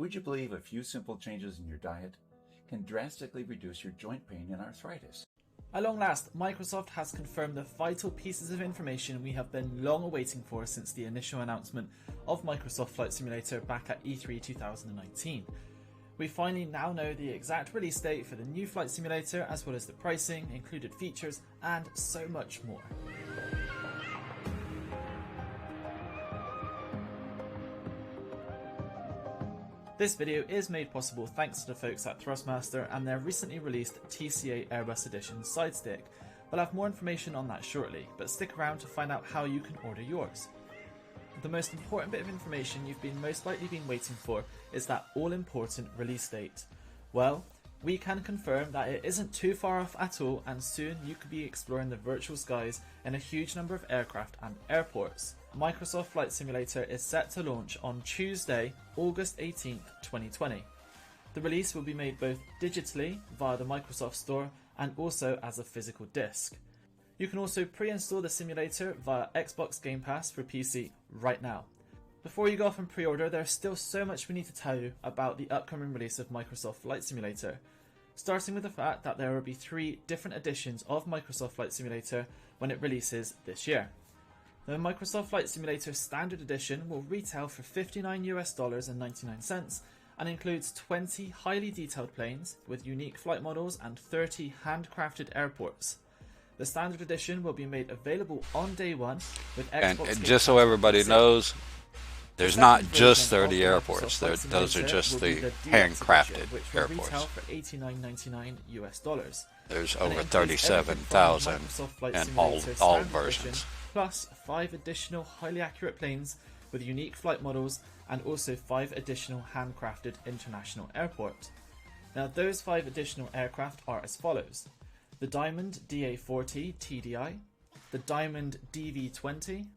Would you believe a few simple changes in your diet can drastically reduce your joint pain and arthritis? At long last, Microsoft has confirmed the vital pieces of information we have been long awaiting for since the initial announcement of Microsoft Flight Simulator back at E3 2019. We finally now know the exact release date for the new Flight Simulator, as well as the pricing, included features, and so much more. This video is made possible thanks to the folks at Thrustmaster and their recently released TCA Airbus Edition side stick. We'll have more information on that shortly, but stick around to find out how you can order yours. The most important bit of information you've most likely been waiting for is that all-important release date. Well, we can confirm that it isn't too far off at all, and soon you could be exploring the virtual skies in a huge number of aircraft and airports. Microsoft Flight Simulator is set to launch on Tuesday, August 18th, 2020. The release will be made both digitally via the Microsoft Store and also as a physical disc. You can also pre-install the simulator via Xbox Game Pass for PC right now. Before you go off and pre-order, there's still so much we need to tell you about the upcoming release of Microsoft Flight Simulator. Starting with the fact that there will be 3 different editions of Microsoft Flight Simulator when it releases this year. The Microsoft Flight Simulator Standard Edition will retail for $59.99 and includes 20 highly detailed planes with unique flight models and 30 handcrafted airports. The Standard Edition will be made available on day one with Xbox. And just so everybody knows, there's not just 30 airports. Those are just the handcrafted airports. For $89.99 US. There's over 37,000 in all versions. Plus 5 additional highly accurate planes with unique flight models and also 5 additional handcrafted international airports. Now those 5 additional aircraft are as follows: the Diamond DA-40 TDI, the Diamond DV-20,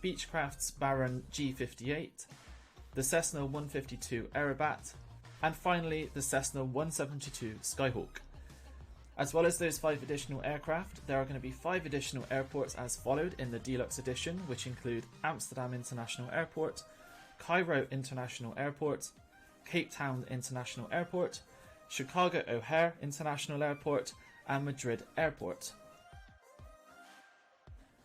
Beechcraft's Baron G-58, the Cessna 152 Aerobat, and finally the Cessna 172 Skyhawk. As well as those 5 additional aircraft, there are going to be 5 additional airports as followed in the Deluxe Edition, which include Amsterdam International Airport, Cairo International Airport, Cape Town International Airport, Chicago O'Hare International Airport, and Madrid Airport.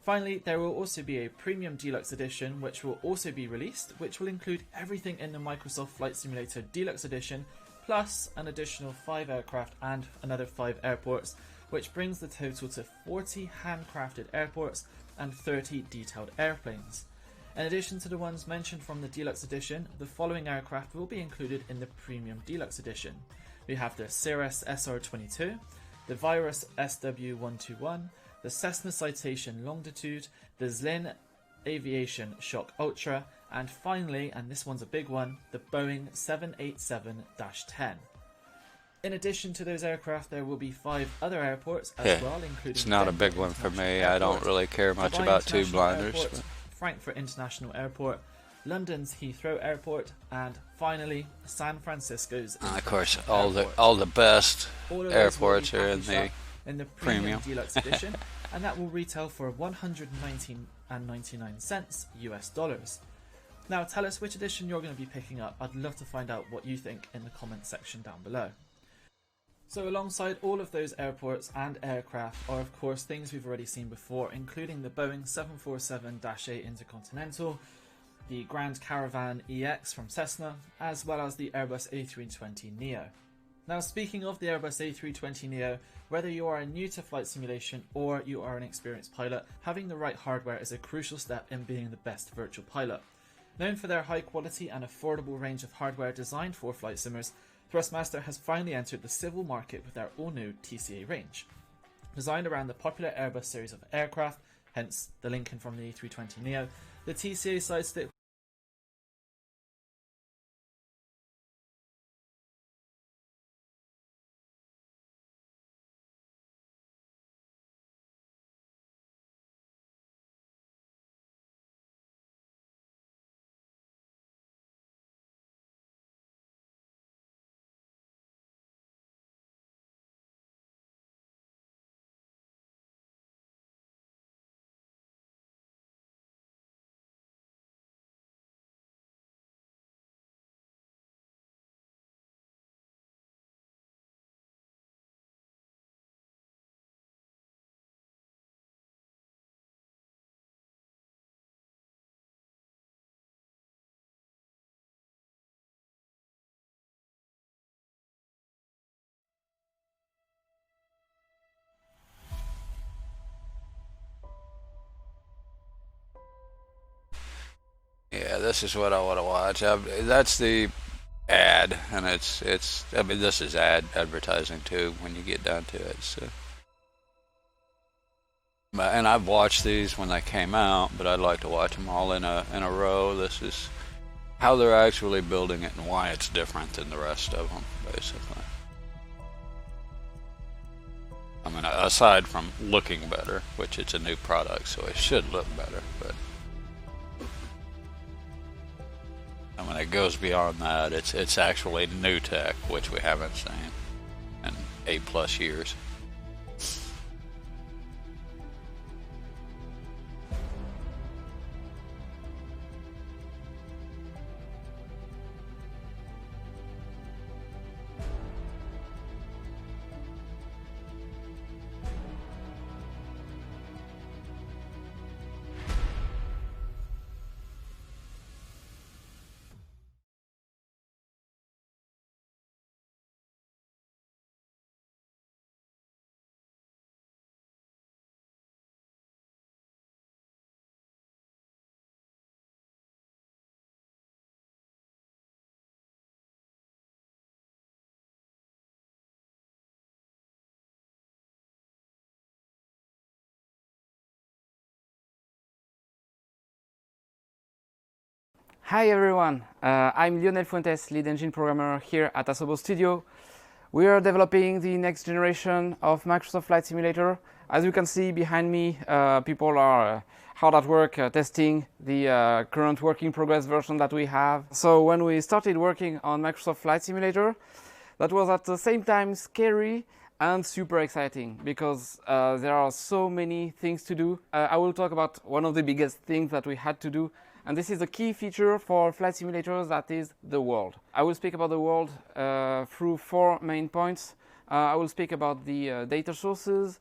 Finally, there will also be a Premium Deluxe Edition which will also be released, which will include everything in the Microsoft Flight Simulator Deluxe Edition, plus an additional 5 aircraft and another 5 airports, which brings the total to 40 handcrafted airports and 30 detailed airplanes. In addition to the ones mentioned from the Deluxe Edition, the following aircraft will be included in the Premium Deluxe Edition. We have the Cirrus SR-22, the Virus SW-121, the Cessna Citation Longitude, the Zlin Aviation Shock Ultra, and finally, and this one's a big one, the Boeing 787-10. In addition to those aircraft, there will be 5 other airports as well, including... It's not a big one for me. I don't really care much about tube liners. Frankfurt International Airport, London's Heathrow Airport, and finally San Francisco's. Of course, all the best airports are in the Premium Deluxe Edition, and that will retail for $119.99 US. Now, tell us which edition you're going to be picking up. I'd love to find out what you think in the comments section down below. So alongside all of those airports and aircraft are of course things we've already seen before, including the Boeing 747-8 Intercontinental, the Grand Caravan EX from Cessna, as well as the Airbus A320neo. Now, speaking of the Airbus A320neo, whether you are new to flight simulation or you are an experienced pilot, having the right hardware is a crucial step in being the best virtual pilot. Known for their high quality and affordable range of hardware designed for flight simmers, Thrustmaster has finally entered the civil market with their all-new TCA range. Designed around the popular Airbus series of aircraft, hence the Lincoln from the A320neo, the TCA side stick this is what I want to watch. That's the ad, and it's. I mean, this is advertising too when you get down to it. So, and I've watched these when they came out, but I'd like to watch them all in a row. This is how they're actually building it and why it's different than the rest of them, basically. I mean, aside from looking better, which it's a new product, so it should look better, but I mean, it goes beyond that. It's actually new tech, which we haven't seen in 8+ years. Hi everyone, I'm Lionel Fuentes, lead engine programmer here at Asobo Studio. We are developing the next generation of Microsoft Flight Simulator. As you can see behind me, people are hard at work testing the current work in progress version that we have. So when we started working on Microsoft Flight Simulator, that was at the same time scary and super exciting because there are so many things to do. I will talk about one of the biggest things that we had to do, and this is a key feature for flight simulators, that is the world. I will speak about the world through 4 main points. I will speak about the data sources,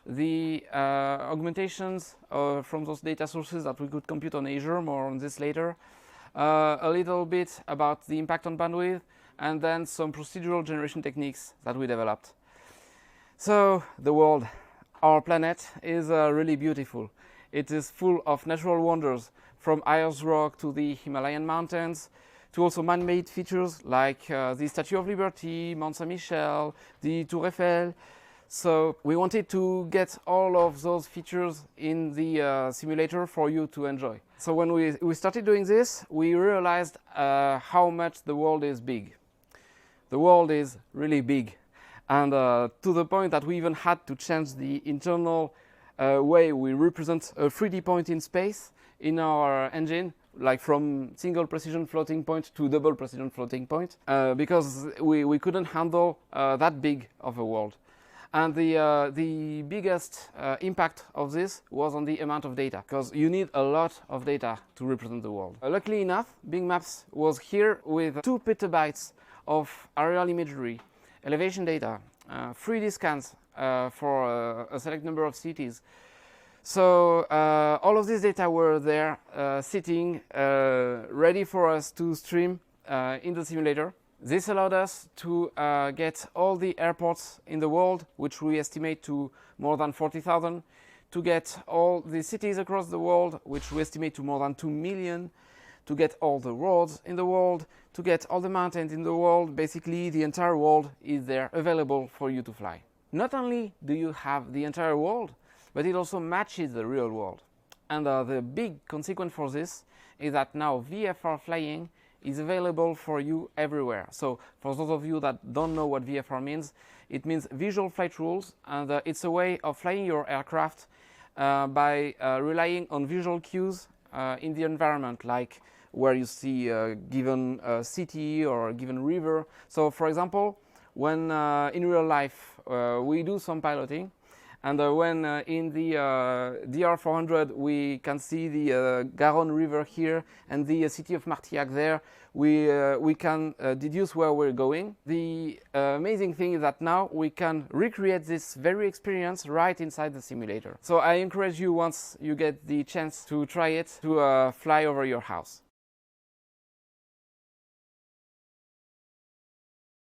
the augmentations from those data sources that we could compute on Azure, more on this later, a little bit about the impact on bandwidth, and then some procedural generation techniques that we developed. So the world, our planet, is really beautiful. It is full of natural wonders, from Ayers Rock to the Himalayan mountains, to also man-made features like the Statue of Liberty, Mont Saint-Michel, the Tour Eiffel. So we wanted to get all of those features in the simulator for you to enjoy. So when we started doing this, we realized how much the world is big. The world is really big, and to the point that we even had to change the internal way we represent a 3D point in space in our engine, like from single precision floating point to double precision floating point, because we couldn't handle that big of a world. And the biggest impact of this was on the amount of data, because you need a lot of data to represent the world. Luckily enough, Bing Maps was here with 2 petabytes of aerial imagery, elevation data, 3D scans for a select number of cities. So all of this data were there sitting ready for us to stream in the simulator. This allowed us to get all the airports in the world, which we estimate to more than 40,000, to get all the cities across the world, which we estimate to more than 2 million, to get all the roads in the world, to get all the mountains in the world. Basically, the entire world is there available for you to fly. Not only do you have the entire world, but it also matches the real world. And the big consequence for this is that now VFR flying is available for you everywhere. So for those of you that don't know what VFR means, it means visual flight rules, and it's a way of flying your aircraft by relying on visual cues in the environment, like where you see a given city or a given river. So for example, when in real life we do some piloting, and when in the DR400 we can see the Garonne River here and the city of Martillac there, we can deduce where we're going. The amazing thing is that now we can recreate this very experience right inside the simulator. So I encourage you, once you get the chance to try it, to fly over your house.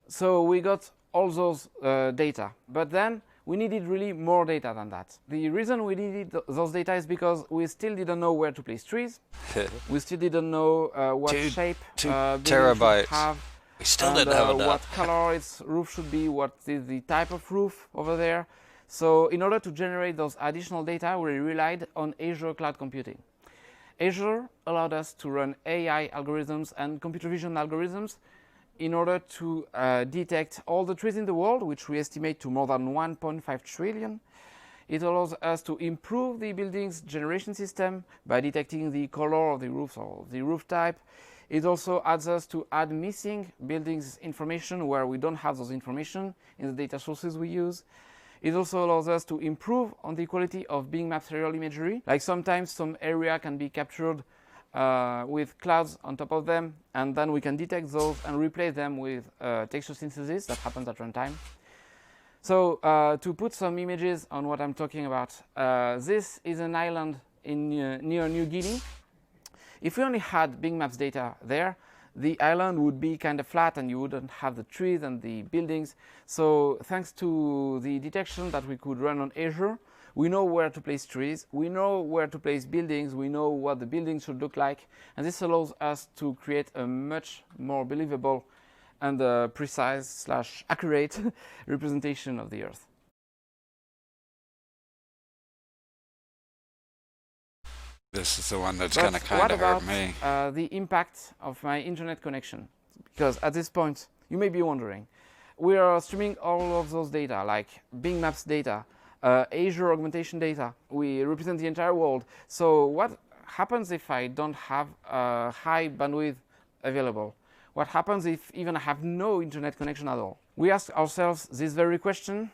So we got all those data, but then we needed really more data than that. The reason we needed those data is because we still didn't know where to place trees. We still didn't know what shape buildings should have. We still didn't have enough. What color its roof should be, what is the type of roof over there. So in order to generate those additional data, we relied on Azure Cloud Computing. Azure allowed us to run AI algorithms and computer vision algorithms in order to detect all the trees in the world, which we estimate to more than 1.5 trillion. It allows us to improve the building's generation system by detecting the color of the roofs or the roof type. It also adds us to add missing buildings information where we don't have those information in the data sources we use. It also allows us to improve on the quality of Bing Maps aerial imagery. Like sometimes some area can be captured with clouds on top of them, and then we can detect those and replace them with texture synthesis that happens at runtime. So to put some images on what I'm talking about, this is an island in near New Guinea. If we only had Bing Maps data there, the island would be kind of flat and you wouldn't have the trees and the buildings. So thanks to the detection that we could run on Azure, we know where to place trees, we know where to place buildings, we know what the buildings should look like, and this allows us to create a much more believable and precise / accurate representation of the Earth. This is the one that's going to kind of hurt me. The impact of my internet connection, because at this point you may be wondering, we are streaming all of those data like Bing Maps data, Azure augmentation data. We represent the entire world. So what happens if I don't have high bandwidth available? What happens if even I have no internet connection at all? We ask ourselves this very question,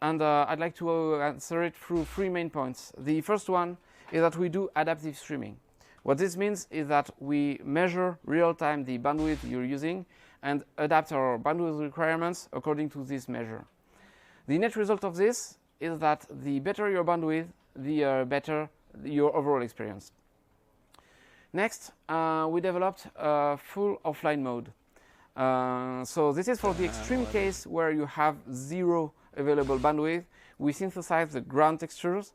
and I'd like to answer it through 3 main points. The first one is that we do adaptive streaming. What this means is that we measure real-time the bandwidth you're using and adapt our bandwidth requirements according to this measure. The net result of this is that the better your bandwidth, the better your overall experience. Next, we developed a full offline mode. So this is for the extreme case where you have 0 available bandwidth. We synthesize the ground textures,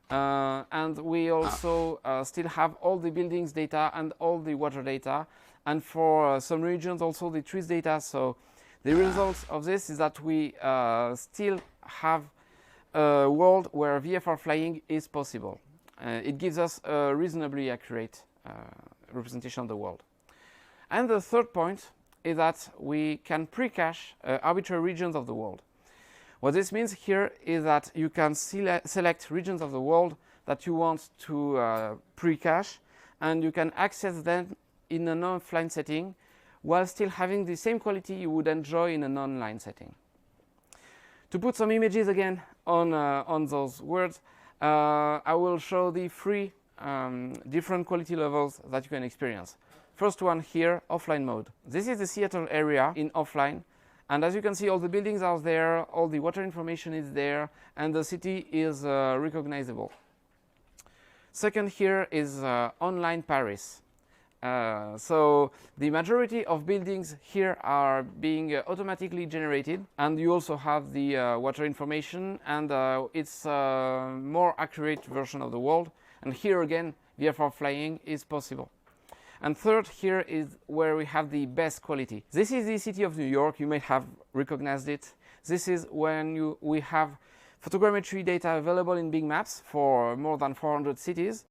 and we also still have all the buildings data and all the water data, and for some regions also the trees data. So the result of this is that we still have a world where VFR flying is possible. It gives us a reasonably accurate representation of the world. And the third point is that we can pre-cache arbitrary regions of the world. What this means here is that you can select regions of the world that you want to pre-cache, and you can access them in an offline setting while still having the same quality you would enjoy in an online setting. To put some images again on those words, I will show the 3 different quality levels that you can experience. First one here, offline mode. This is the Seattle area in offline. And as you can see, all the buildings are there, all the water information is there, and the city is recognizable. Second here is online Paris. So the majority of buildings here are being automatically generated, and you also have the water information, and it's a more accurate version of the world. And here again, VFR flying is possible. And third here is where we have the best quality. This is the city of New York. You may have recognized it. This is when we have photogrammetry data available in Bing Maps for more than 400 cities.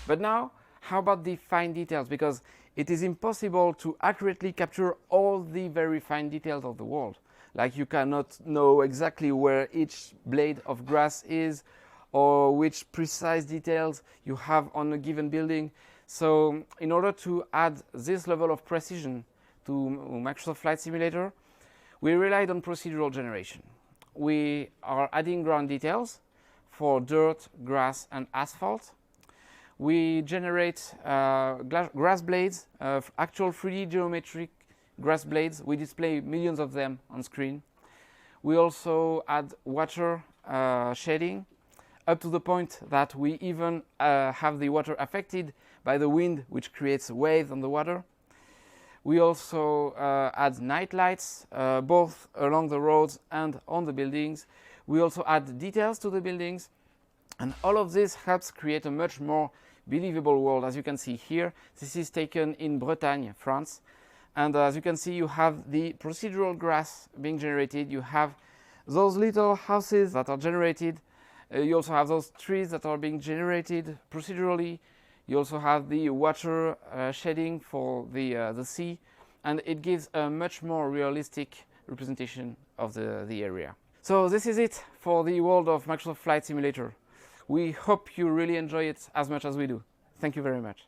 But now, how about the fine details? Because it is impossible to accurately capture all the very fine details of the world. Like you cannot know exactly where each blade of grass is or which precise details you have on a given building. So in order to add this level of precision to Microsoft Flight Simulator, we relied on procedural generation. We are adding ground details for dirt, grass, and asphalt. We generate grass blades, actual 3D geometric grass blades. We display millions of them on screen. We also add water shading up to the point that we even have the water affected by the wind, which creates waves on the water. We also add night lights, both along the roads and on the buildings. We also add details to the buildings, and all of this helps create a much more believable world. As you can see here, this is taken in Bretagne, France, and as you can see, you have the procedural grass being generated. You have those little houses that are generated. You also have those trees that are being generated procedurally. You also have the water shedding for the sea, and it gives a much more realistic representation of the area. So this is it for the world of Microsoft Flight Simulator. We hope you really enjoy it as much as we do. Thank you very much.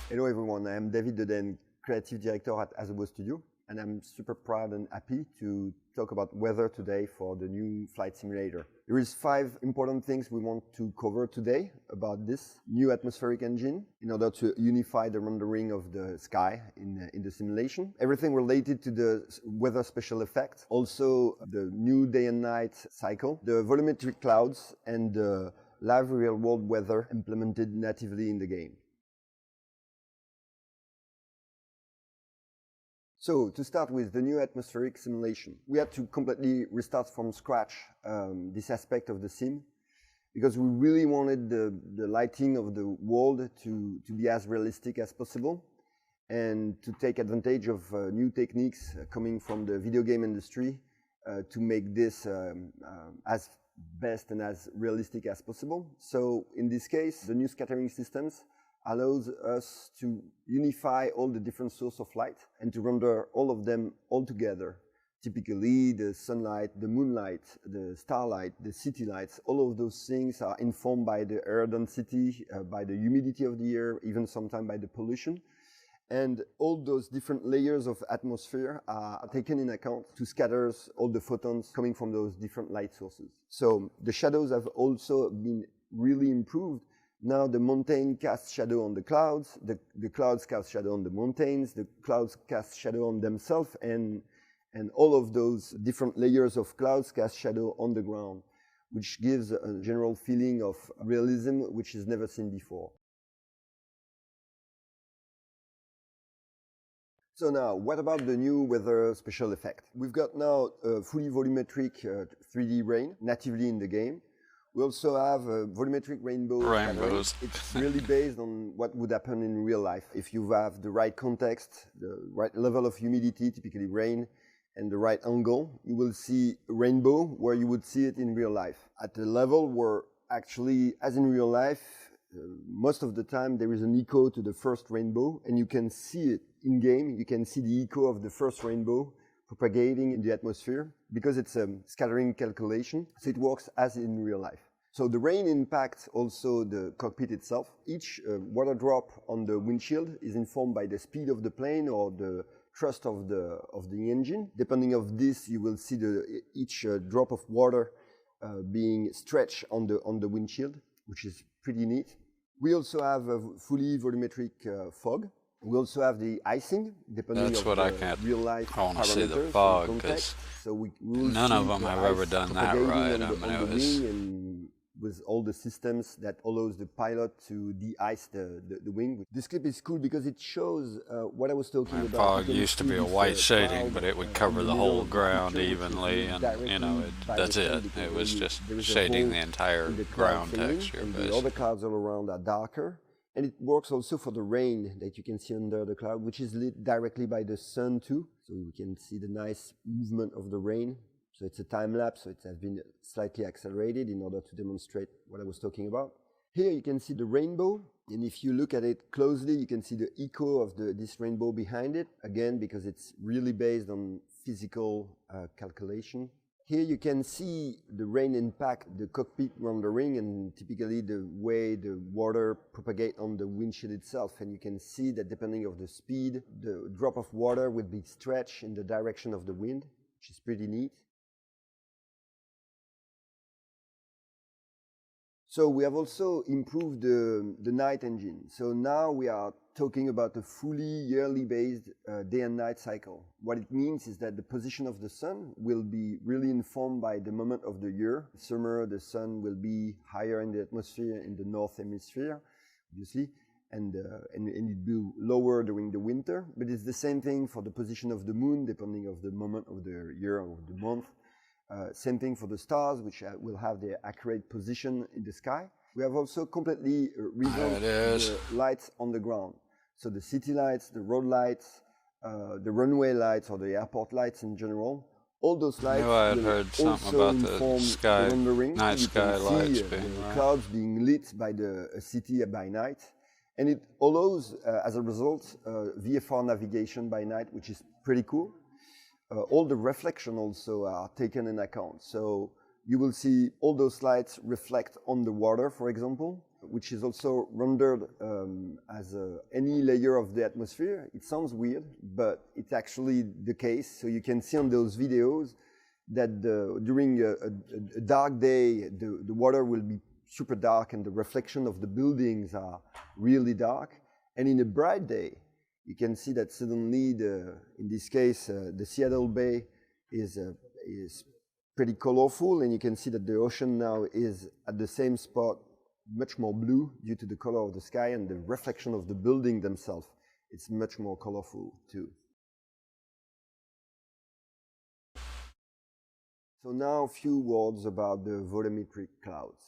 Hello everyone, I'm David Deden, Creative Director at Asobo Studio, and I'm super proud and happy to talk about weather today for the new flight simulator. There is 5 important things we want to cover today about this new atmospheric engine in order to unify the rendering of the sky in the simulation. Everything related to the weather special effects, also the new day and night cycle, the volumetric clouds, and the live real-world weather implemented natively in the game. So, to start with the new atmospheric simulation, we had to completely restart from scratch this aspect of the sim, because we really wanted the lighting of the world to be as realistic as possible, and to take advantage of new techniques coming from the video game industry to make this as best and as realistic as possible. So, in this case, the new scattering systems allows us to unify all the different sources of light and to render all of them all together. Typically, the sunlight, the moonlight, the starlight, the city lights, all of those things are informed by the air density, by the humidity of the air, even sometimes by the pollution. And all those different layers of atmosphere are taken in account to scatter all the photons coming from those different light sources. So the shadows have also been really improved. Now the mountain casts shadow on the clouds, the clouds cast shadow on the mountains, the clouds cast shadow on themselves, and all of those different layers of clouds cast shadow on the ground, which gives a general feeling of realism which is never seen before. So now, what about the new weather special effect? We've got now a fully volumetric 3D rain natively in the game. We also have a volumetric rainbows. It's really based on what would happen in real life. If you have the right context, the right level of humidity, typically rain, and the right angle, you will see a rainbow where you would see it in real life. At the level where actually, as in real life, most of the time there is an echo to the first rainbow, and you can see it in-game. You can see the echo of the first rainbow propagating in the atmosphere, because it's a scattering calculation, so it works as in real life. So the rain impacts also the cockpit itself. Each water drop on the windshield is informed by the speed of the plane or the thrust of the engine. Depending on this, you will see each drop of water being stretched on the windshield, which is pretty neat. We also have a fully volumetric fog. We also have the icing, depending on real life parameters. I want to see the fog, because none of them have ever done that right. I mean, it was... with all the systems that allows the pilot to de-ice the wing. This clip is cool because it shows what I was talking about. Fog used to be a white shading, but it would cover the whole ground evenly, and you know, that's it. It was just shading the entire ground texture. The other clouds all around are darker. And it works also for the rain that you can see under the cloud, which is lit directly by the sun too. So you can see the nice movement of the rain. So it's a time lapse, so it has been slightly accelerated in order to demonstrate what I was talking about. Here you can see the rainbow, and if you look at it closely, you can see the echo of this rainbow behind it, again, because it's really based on physical calculation. Here you can see the rain impact the cockpit rendering, and typically the way the water propagates on the windshield itself. And you can see that depending on the speed, the drop of water will be stretched in the direction of the wind, which is pretty neat. So we have also improved the night engine. So now we are talking about a fully yearly based day and night cycle. What it means is that the position of the sun will be really informed by the moment of the year. Summer, the sun will be higher in the atmosphere in the north hemisphere, obviously, and it will be lower during the winter. But it's the same thing for the position of the moon, depending on the moment of the year or the month. Same thing for the stars, which will have their accurate position in the sky. We have also completely revamped the lights on the ground. So the city lights, the road lights, the runway lights, or the airport lights in general, all those lights will also inform the rendering. Night sky lights the clouds being lit by a city by night. And it allows, as a result, VFR navigation by night, which is pretty cool. All the reflection also are taken in account. So you will see all those lights reflect on the water, for example, which is also rendered as any layer of the atmosphere. It sounds weird, but it's actually the case. So you can see on those videos that during a dark day, the water will be super dark and the reflection of the buildings are really dark. And in a bright day, you can see that suddenly, in this case, the Seattle Bay is pretty colorful, and you can see that the ocean now is at the same spot, much more blue due to the color of the sky and the reflection of the building themselves. It's much more colorful too. So now a few words about the volumetric clouds.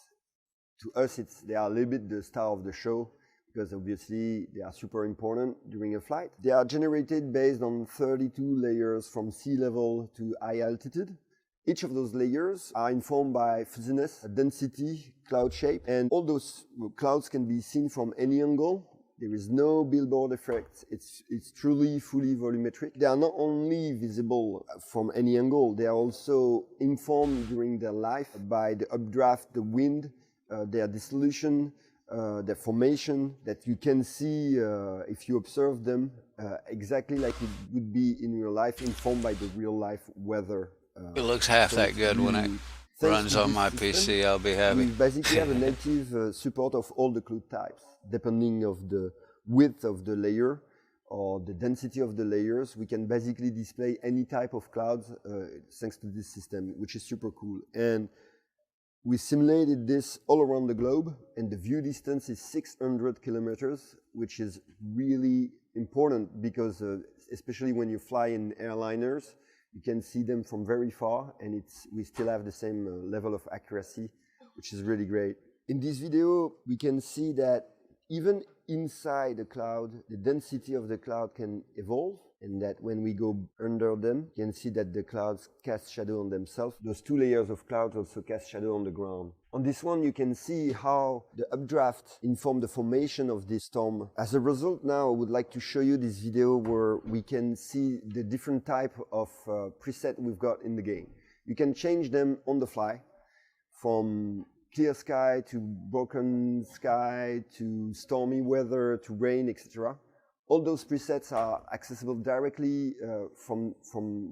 To us, they are a little bit the star of the show, because obviously they are super important during a flight. They are generated based on 32 layers from sea level to high altitude. Each of those layers are informed by fuzziness, density, cloud shape, and all those clouds can be seen from any angle. There is no billboard effect. It's truly fully volumetric. They are not only visible from any angle, they are also informed during their life by the updraft, the wind, their dissolution, the formation that you can see if you observe them exactly like it would be in real life, informed by the real life weather. It looks half that good when it runs on my PC. I'll be happy. We basically have a native support of all the cloud types, depending of the width of the layer or the density of the layers. We can basically display any type of clouds thanks to this system, which is super cool. And we simulated this all around the globe, and the view distance is 600 kilometers, which is really important because especially when you fly in airliners, you can see them from very far, and we still have the same level of accuracy, which is really great. In this video, we can see that even inside the cloud, the density of the cloud can evolve, and that when we go under them, you can see that the clouds cast shadow on themselves. Those two layers of clouds also cast shadow on the ground. On this one, you can see how the updraft informed the formation of this storm. As a result, now I would like to show you this video where we can see the different type of preset we've got in the game. You can change them on the fly, from clear sky to broken sky to stormy weather to rain, etc. All those presets are accessible directly from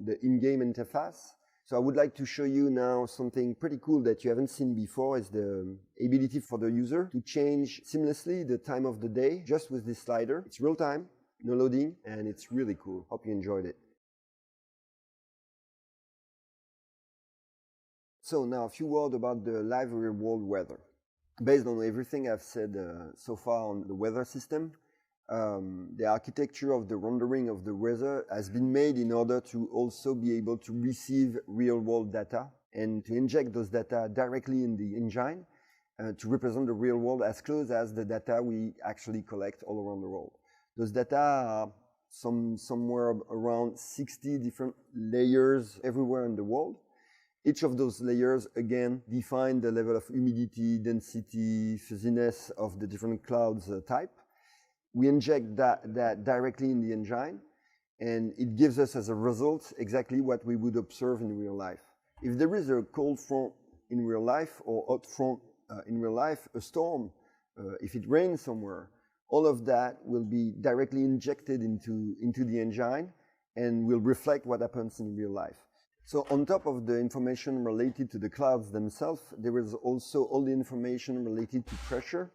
the in-game interface. So I would like to show you now something pretty cool that you haven't seen before, is the ability for the user to change seamlessly the time of the day just with this slider. It's real time, no loading, and it's really cool. Hope you enjoyed it. So now a few words about the live real world weather. Based on everything I've said so far on the weather system, the architecture of the rendering of the weather has been made in order to also be able to receive real-world data and to inject those data directly in the engine to represent the real world as close as the data we actually collect all around the world. Those data are somewhere around 60 different layers everywhere in the world. Each of those layers, again, define the level of humidity, density, fuzziness of the different clouds type. We inject that directly in the engine, and it gives us as a result exactly what we would observe in real life. If there is a cold front in real life or hot front in real life, a storm, if it rains somewhere, all of that will be directly injected into the engine and will reflect what happens in real life. So on top of the information related to the clouds themselves, there is also all the information related to pressure,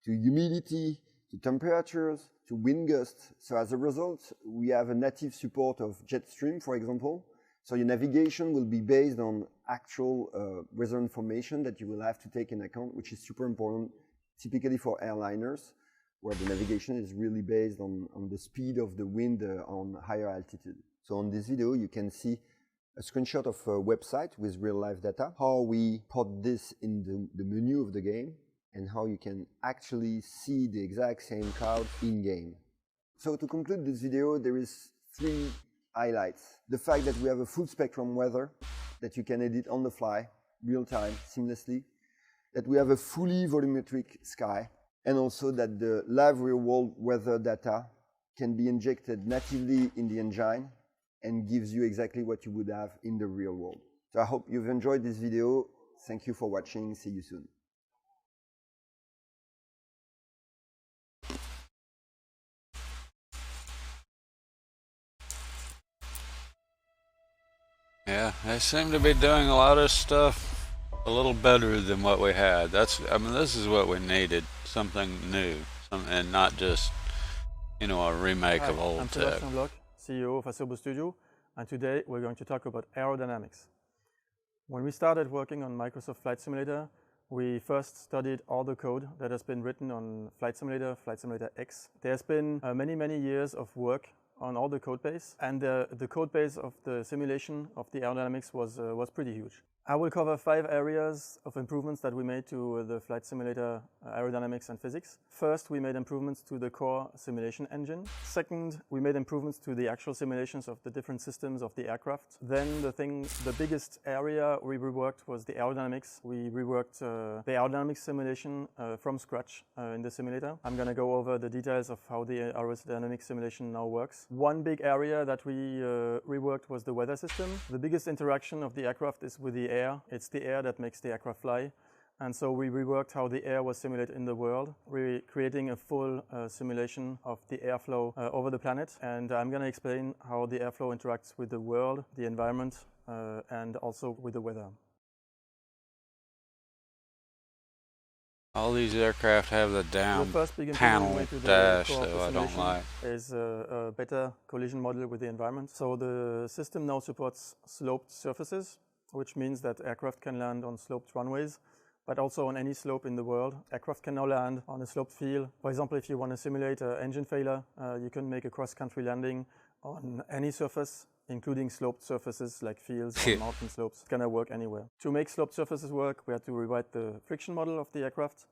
to humidity, to temperatures, to wind gusts. So as a result, we have a native support of jet stream, for example. So your navigation will be based on actual weather information that you will have to take in account, which is super important, typically for airliners, where the navigation is really based on the speed of the wind on higher altitude. So on this video, you can see a screenshot of a website with real-life data, how we put this in the menu of the game, and how you can actually see the exact same cloud in-game. So to conclude this video, there is 3 highlights. The fact that we have a full spectrum weather that you can edit on the fly, real-time, seamlessly, that we have a fully volumetric sky, and also that the live real-world weather data can be injected natively in the engine and gives you exactly what you would have in the real world. So I hope you've enjoyed this video. Thank you for watching. See you soon. Yeah, they seem to be doing a lot of stuff a little better than what we had. I mean, this is what we needed, something new, and not just, you know, a remake of old tech. I'm Bloch, CEO of Asobo Studio, and today we're going to talk about aerodynamics. When we started working on Microsoft Flight Simulator, we first studied all the code that has been written on Flight Simulator X. There's been many years of work on all the code base, and the code base of the simulation of the aerodynamics was pretty huge. I will cover 5 areas of improvements that we made to the Flight Simulator aerodynamics and physics. First, we made improvements to the core simulation engine. Second, we made improvements to the actual simulations of the different systems of the aircraft. Then the biggest area we reworked was the aerodynamics. We reworked the aerodynamics simulation from scratch in the simulator. I'm going to go over the details of how the aerodynamics simulation now works. One big area that we reworked was the weather system. The biggest interaction of the aircraft is with the air. It's the air that makes the aircraft fly. And so we reworked how the air was simulated in the world. We're creating a full simulation of the airflow over the planet. And I'm going to explain how the airflow interacts with the world, the environment, and also with the weather. All these aircraft have the down panel dash that I don't like. Is a better collision model with the environment. So the system now supports sloped surfaces, which means that aircraft can land on sloped runways, but also on any slope in the world. Aircraft can now land on a sloped field. For example, if you want to simulate an engine failure, you can make a cross-country landing on any surface, including sloped surfaces like fields or mountain slopes. It's going to work anywhere. To make sloped surfaces work, we had to rewrite the friction model of the aircraft.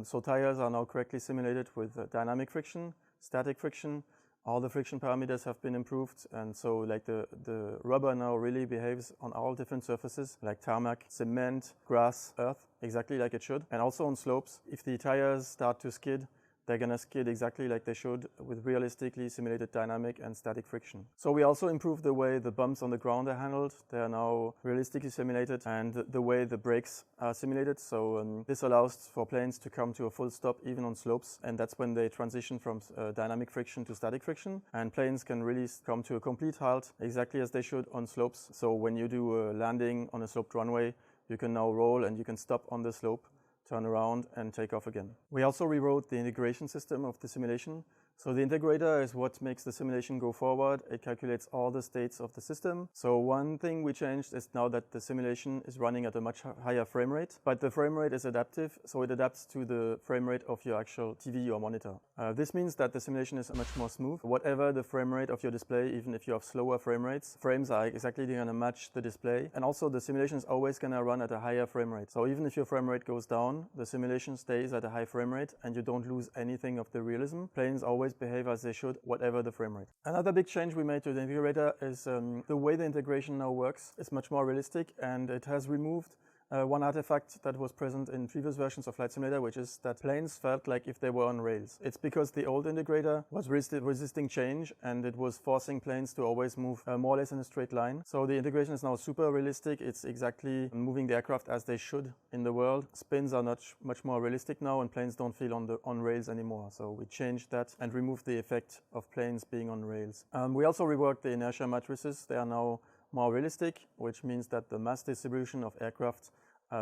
So tires are now correctly simulated with dynamic friction, static friction. All the friction parameters have been improved, and so like the rubber now really behaves on all different surfaces like tarmac, cement, grass, earth, exactly like it should. And also on slopes, if the tires start to skid, they're going to skid exactly like they should with realistically simulated dynamic and static friction. So we also improved the way the bumps on the ground are handled. They are now realistically simulated, and the way the brakes are simulated. So this allows for planes to come to a full stop even on slopes, and that's when they transition from dynamic friction to static friction. And planes can really come to a complete halt exactly as they should on slopes. So when you do a landing on a sloped runway, you can now roll and you can stop on the slope, turn around and take off again. We also rewrote the integration system of the simulation. So the integrator is what makes the simulation go forward. It calculates all the states of the system. So one thing we changed is now that the simulation is running at a much higher frame rate, but the frame rate is adaptive, so it adapts to the frame rate of your actual TV or monitor. This means that the simulation is much more smooth. Whatever the frame rate of your display, even if you have slower frame rates, frames are exactly going to match the display. And also the simulation is always going to run at a higher frame rate. So even if your frame rate goes down, the simulation stays at a high frame rate and you don't lose anything of the realism. Planes always behave as they should, whatever the frame rate. Another big change we made to the integrator is the way the integration now works is much more realistic, and it has removed one artifact that was present in previous versions of Flight Simulator, which is that planes felt like if they were on rails. It's because the old integrator was resisting change, and it was forcing planes to always move more or less in a straight line. So the integration is now super realistic. It's exactly moving the aircraft as they should in the world. Spins are much more realistic now, and planes don't feel on rails anymore. So we changed that and removed the effect of planes being on rails. We also reworked the inertia matrices. They are now more realistic, which means that the mass distribution of aircraft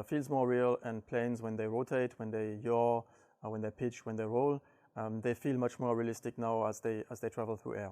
feels more real, and planes, when they rotate, when they yaw, when they pitch, when they roll, they feel much more realistic now as they travel through air.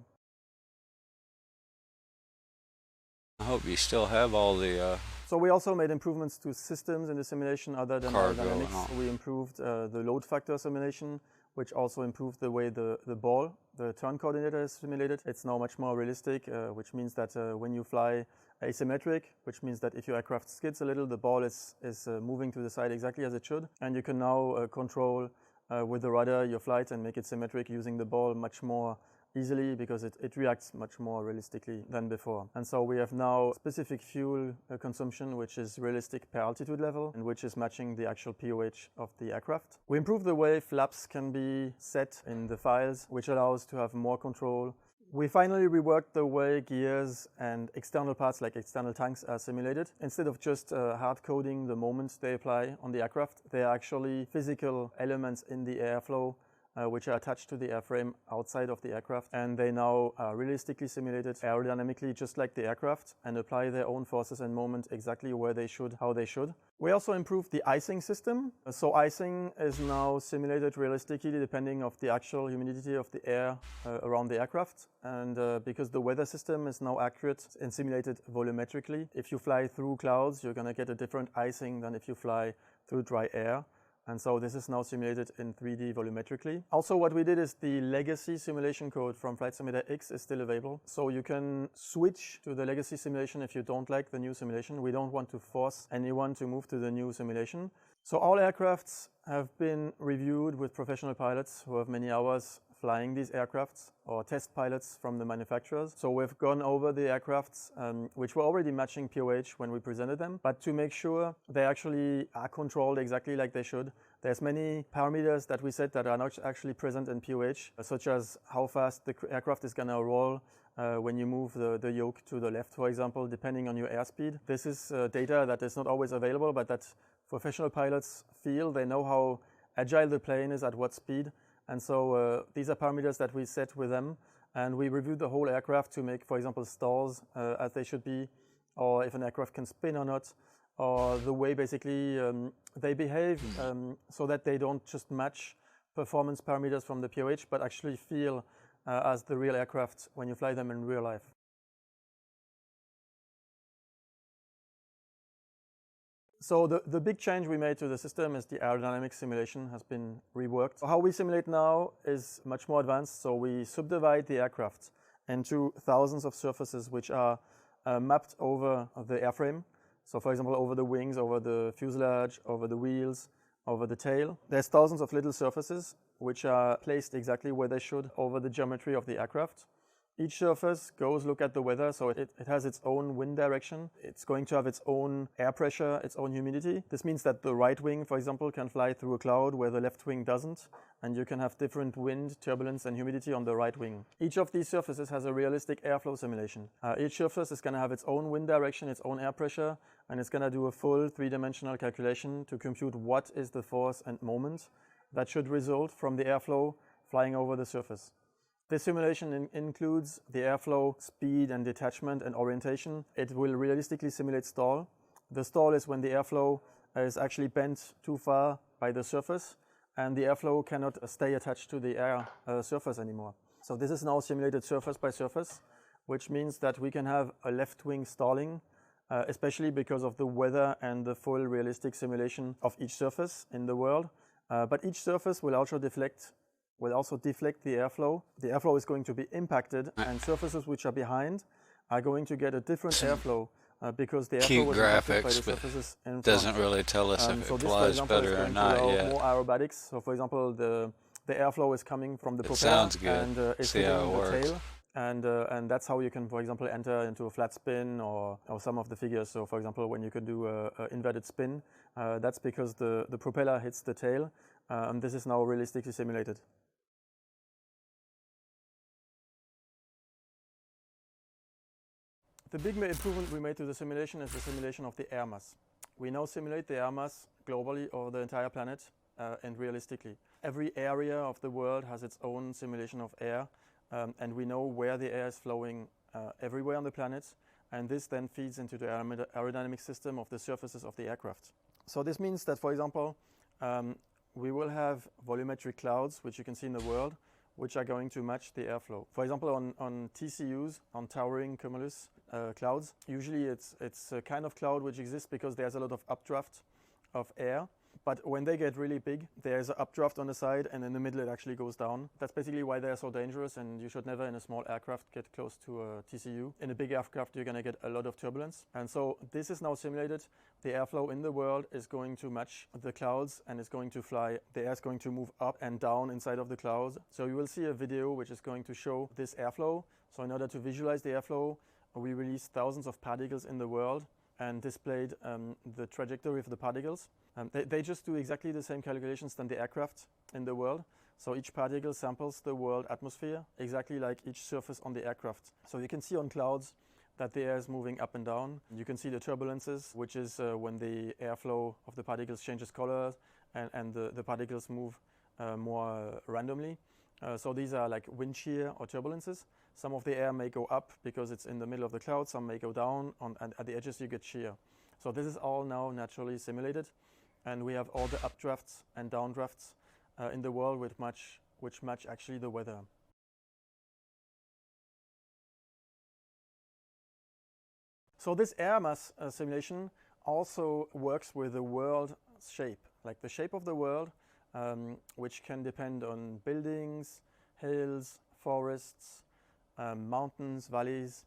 I hope you still have all the So we also made improvements to systems in the simulation other than cargo aerodynamics. and all. We improved the load factor simulation, which also improved the way the ball, the turn coordinator, is simulated. It's now much more realistic, which means that when you fly asymmetric, which means that if your aircraft skids a little, the ball is moving to the side exactly as it should. And you can now control with the rudder your flight and make it symmetric using the ball much more easily, because it reacts much more realistically than before. And so we have now specific fuel consumption, which is realistic per altitude level and which is matching the actual POH of the aircraft. We improved the way flaps can be set in the files, which allows to have more control. We finally reworked the way gears and external parts like external tanks are simulated. Instead of just hard coding the moments they apply on the aircraft, they are actually physical elements in the airflow which are attached to the airframe outside of the aircraft, and they now are realistically simulated aerodynamically just like the aircraft and apply their own forces and moment exactly where they should, how they should. We also improved the icing system. So icing is now simulated realistically depending of the actual humidity of the air around the aircraft, and because the weather system is now accurate and simulated volumetrically. If you fly through clouds, you're going to get a different icing than if you fly through dry air. And so this is now simulated in 3D volumetrically. Also, what we did is the legacy simulation code from Flight Simulator X is still available. So you can switch to the legacy simulation if you don't like the new simulation. We don't want to force anyone to move to the new simulation. So all aircrafts have been reviewed with professional pilots who have many hours flying these aircrafts, or test pilots from the manufacturers. So we've gone over the aircrafts which were already matching POH when we presented them, but to make sure they actually are controlled exactly like they should. There's many parameters that we set that are not actually present in POH, such as how fast the aircraft is going to roll when you move the yoke to the left, for example, depending on your airspeed. This is data that is not always available, but that professional pilots feel. They know how agile the plane is at what speed. And so these are parameters that we set with them, and we reviewed the whole aircraft to make, for example, stalls as they should be, or if an aircraft can spin or not, or the way basically they behave, so that they don't just match performance parameters from the POH, but actually feel as the real aircraft when you fly them in real life. So the big change we made to the system is the aerodynamic simulation has been reworked. How we simulate now is much more advanced. So we subdivide the aircraft into thousands of surfaces which are mapped over the airframe. So for example, over the wings, over the fuselage, over the wheels, over the tail. There's thousands of little surfaces which are placed exactly where they should over the geometry of the aircraft. Each surface goes look at the weather, so it has its own wind direction. It's going to have its own air pressure, its own humidity. This means that the right wing, for example, can fly through a cloud where the left wing doesn't, and you can have different wind, turbulence, and humidity on the right wing. Each of these surfaces has a realistic airflow simulation. Each surface is going to have its own wind direction, its own air pressure, and it's going to do a full three-dimensional calculation to compute what is the force and moment that should result from the airflow flying over the surface. This simulation includes the airflow, speed and detachment and orientation. It will realistically simulate stall. The stall is when the airflow is actually bent too far by the surface and the airflow cannot stay attached to the air surface anymore. So this is now simulated surface by surface, which means that we can have a left wing stalling, especially because of the weather and the full realistic simulation of each surface in the world. But each surface will also deflect the airflow. The airflow is going to be impacted, and surfaces which are behind are going to get a different airflow because the airflow was impacted by the surfaces in front. Doesn't really tell us if it flies better or not yet. More aerobatics. So, for example, the airflow is coming from the propeller. Sounds good. And it's hitting the tail. And that's how you can, for example, enter into a flat spin or some of the figures. So, for example, when you can do an inverted spin, that's because the propeller hits the tail, and this is now realistically simulated. The big improvement we made to the simulation is the simulation of the air mass. We now simulate the air mass globally over the entire planet and realistically. Every area of the world has its own simulation of air, and we know where the air is flowing everywhere on the planet, and this then feeds into the aerodynamic system of the surfaces of the aircraft. So this means that, for example, we will have volumetric clouds, which you can see in the world, which are going to match the airflow. For example, on TCUs, on towering cumulus clouds, usually it's a kind of cloud which exists because there's a lot of updraft of air. But when they get really big, there's an updraft on the side, and in the middle it actually goes down. That's basically why they're so dangerous, and you should never in a small aircraft get close to a TCU. In a big aircraft, you're going to get a lot of turbulence. And so this is now simulated. The airflow in the world is going to match the clouds, and it's going to fly. The air is going to move up and down inside of the clouds. So you will see a video which is going to show this airflow. So in order to visualize the airflow, we released thousands of particles in the world and displayed the trajectory of the particles. They just do exactly the same calculations than the aircraft in the world. So each particle samples the world atmosphere, exactly like each surface on the aircraft. So you can see on clouds that the air is moving up and down. You can see the turbulences, which is when the airflow of the particles changes color and the particles move more randomly. So these are like wind shear or turbulences. Some of the air may go up because it's in the middle of the cloud, some may go down, and at the edges you get shear. So this is all now naturally simulated, and we have all the updrafts and downdrafts in the world which match actually the weather. So this air mass simulation also works with the world shape, like the shape of the world, which can depend on buildings, hills, forests, mountains, valleys.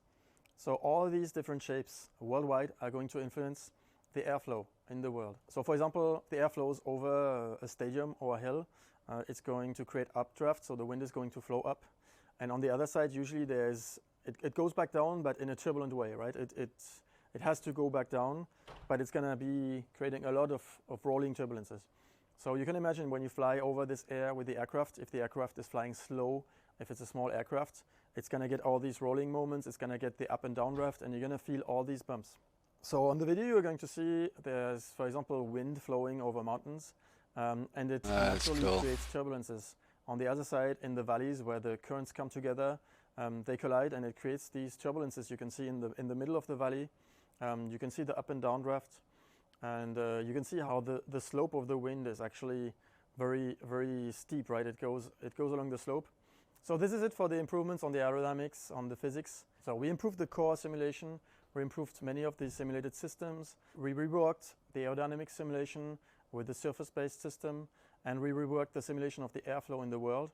So all these different shapes worldwide are going to influence the airflow in the world. So for example, the air flows over a stadium or a hill. It's going to create updraft, so the wind is going to flow up. And on the other side, usually it goes back down, but in a turbulent way, right? It has to go back down, but it's going to be creating a lot of rolling turbulences. So you can imagine when you fly over this air with the aircraft, if the aircraft is flying slow, if it's a small aircraft, it's going to get all these rolling moments, it's going to get the up and down draft, and you're going to feel all these bumps. So on the video you're going to see there's, for example, wind flowing over mountains, and it actually creates turbulences. On the other side, in the valleys where the currents come together, they collide and it creates these turbulences. You can see in the middle of the valley, you can see the up and down draft, and you can see how the slope of the wind is actually very, very steep, right? It goes along the slope. So this is it for the improvements on the aerodynamics, on the physics. So we improved the core simulation, we improved many of the simulated systems, we reworked the aerodynamic simulation with the surface-based system, and we reworked the simulation of the airflow in the world.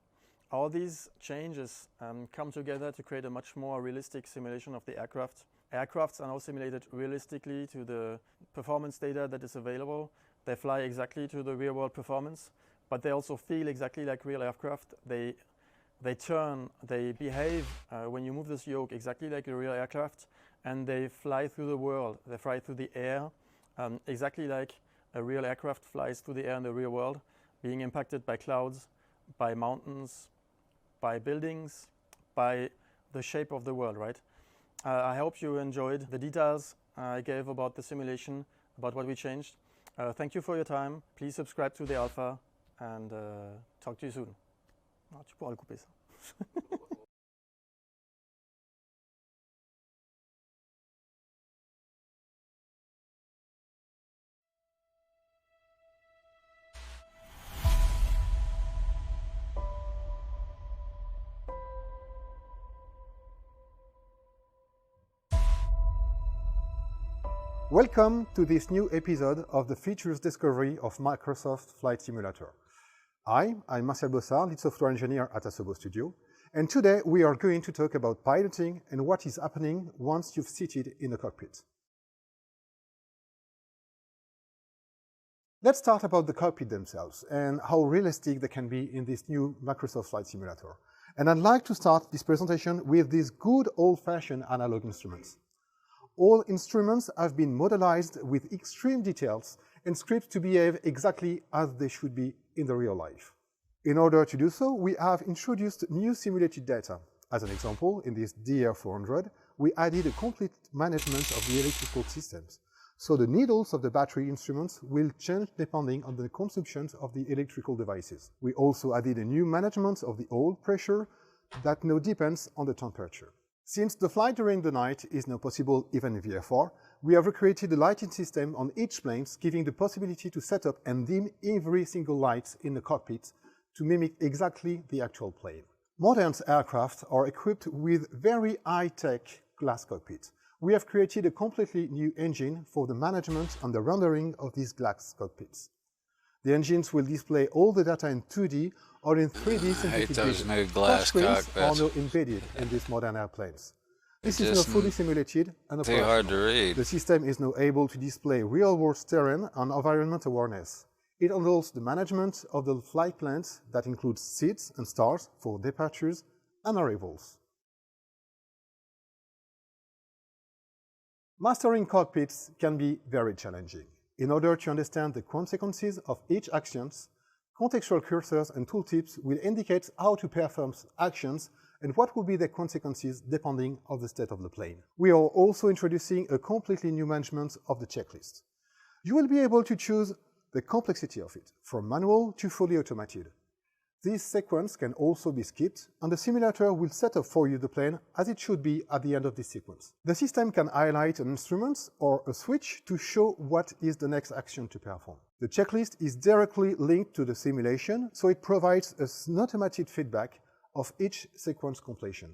All these changes come together to create a much more realistic simulation of the aircraft. Aircrafts are now simulated realistically to the performance data that is available. They fly exactly to the real-world performance, but they also feel exactly like real aircraft. They turn, they behave when you move this yoke exactly like a real aircraft, and they fly through the world. They fly through the air exactly like a real aircraft flies through the air in the real world, being impacted by clouds, by mountains, by buildings, by the shape of the world, right? I hope you enjoyed the details I gave about the simulation, about what we changed. Thank you for your time. Please subscribe to the alpha, and talk to you soon. Ah, tu pourras le couper ça. Welcome to this new episode of the Features Discovery of Microsoft Flight Simulator. I'm Marcel Bossard, lead software engineer at Asobo Studio, and today we are going to talk about piloting and what is happening once you've seated in the cockpit. Let's start about the cockpit themselves and how realistic they can be in this new Microsoft Flight Simulator. And I'd like to start this presentation with these good old-fashioned analog instruments. All instruments have been modelized with extreme details and scripted to behave exactly as they should be in the real life. In order to do so, we have introduced new simulated data. As an example, in this DR400, we added a complete management of the electrical systems. So the needles of the battery instruments will change depending on the consumption of the electrical devices. We also added a new management of the oil pressure that now depends on the temperature. Since the flight during the night is now possible even in VFR, we have recreated a lighting system on each plane, giving the possibility to set up and dim every single light in the cockpit to mimic exactly the actual plane. Modern aircraft are equipped with very high-tech glass cockpits. We have created a completely new engine for the management and the rendering of these glass cockpits. The engines will display all the data in 2D or in 3D synthetic vision. Touchscreens are now embedded in these modern airplanes. This is now fully simulated and operational. Hard to read. The system is now able to display real-world terrain and environment awareness. It handles the management of the flight plans that includes seats and stars for departures and arrivals. Mastering cockpits can be very challenging. In order to understand the consequences of each action, contextual cursors and tooltips will indicate how to perform actions and what will be the consequences depending on the state of the plane. We are also introducing a completely new management of the checklist. You will be able to choose the complexity of it, from manual to fully automated. This sequence can also be skipped, and the simulator will set up for you the plane as it should be at the end of this sequence. The system can highlight an instrument or a switch to show what is the next action to perform. The checklist is directly linked to the simulation, so it provides an automated feedback of each sequence completion.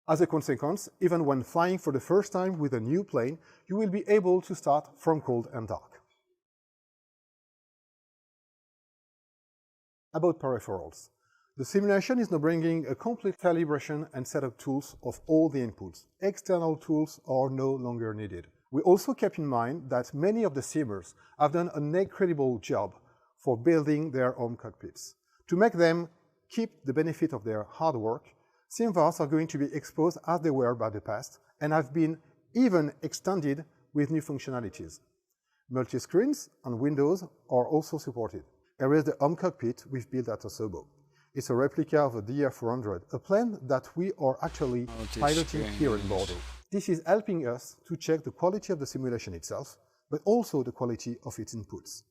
As a consequence, even when flying for the first time with a new plane, you will be able to start from cold and dark. About peripherals. The simulation is now bringing a complete calibration and setup tools of all the inputs. External tools are no longer needed. We also kept in mind that many of the simmers have done an incredible job for building their own cockpits. To make them keep the benefit of their hard work, SimVars are going to be exposed as they were by the past and have been even extended with new functionalities. Multi-screens and windows are also supported. Here is the home cockpit we've built at Asobo. It's a replica of a DR400, a plane that we are actually piloting here in Bordeaux. This is helping us to check the quality of the simulation itself, but also the quality of its inputs.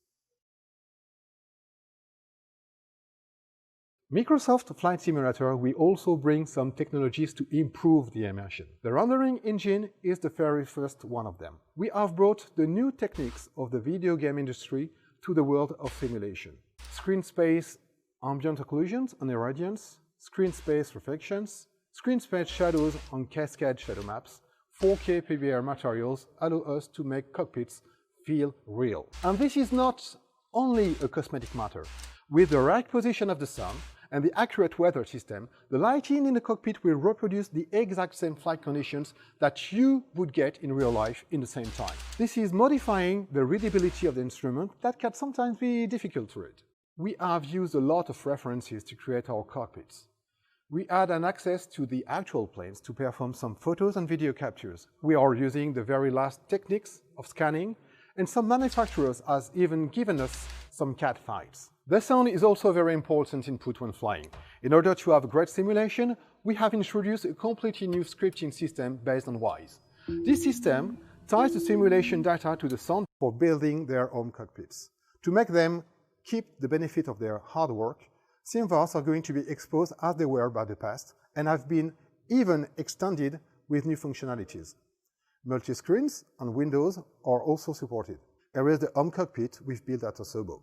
Microsoft Flight Simulator will also bring some technologies to improve the immersion. The rendering engine is the very first one of them. We have brought the new techniques of the video game industry to the world of simulation. Screen space ambient occlusions and irradiance, screen space reflections, screen space shadows and cascade shadow maps, 4K PBR materials allow us to make cockpits feel real. And this is not only a cosmetic matter. With the right position of the sun and the accurate weather system, the lighting in the cockpit will reproduce the exact same flight conditions that you would get in real life in the same time. This is modifying the readability of the instrument that can sometimes be difficult to read. We have used a lot of references to create our cockpits. We had an access to the actual planes to perform some photos and video captures. We are using the very last techniques of scanning, and some manufacturers have even given us some CAD files. The sound is also a very important input when flying. In order to have a great simulation, we have introduced a completely new scripting system based on WISE. This system ties the simulation data to the sound for building their own cockpits. To make them keep the benefit of their hard work, SimVars are going to be exposed as they were by the past and have been even extended with new functionalities. Multi-screens and windows are also supported. Here is the home cockpit we've built at Asobo.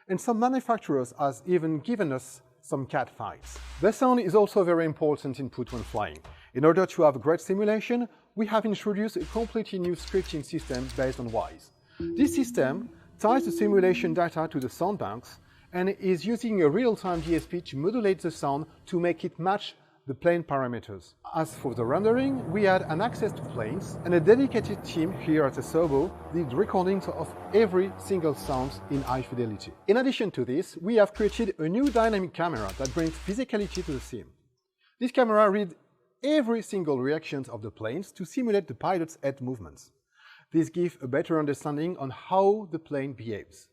And some manufacturers have even given us some CAD files. The sound is also a very important input when flying. In order to have a great simulation, we have introduced a completely new scripting system based on WISE. This system ties the simulation data to the sound banks and is using a real-time DSP to modulate the sound to make it match the plane parameters. As for the rendering, we had an access to planes, and a dedicated team here at Asobo did recordings of every single sound in high fidelity. In addition to this, we have created a new dynamic camera that brings physicality to the sim. This camera reads every single reaction of the planes to simulate the pilot's head movements. This gives a better understanding on how the plane behaves.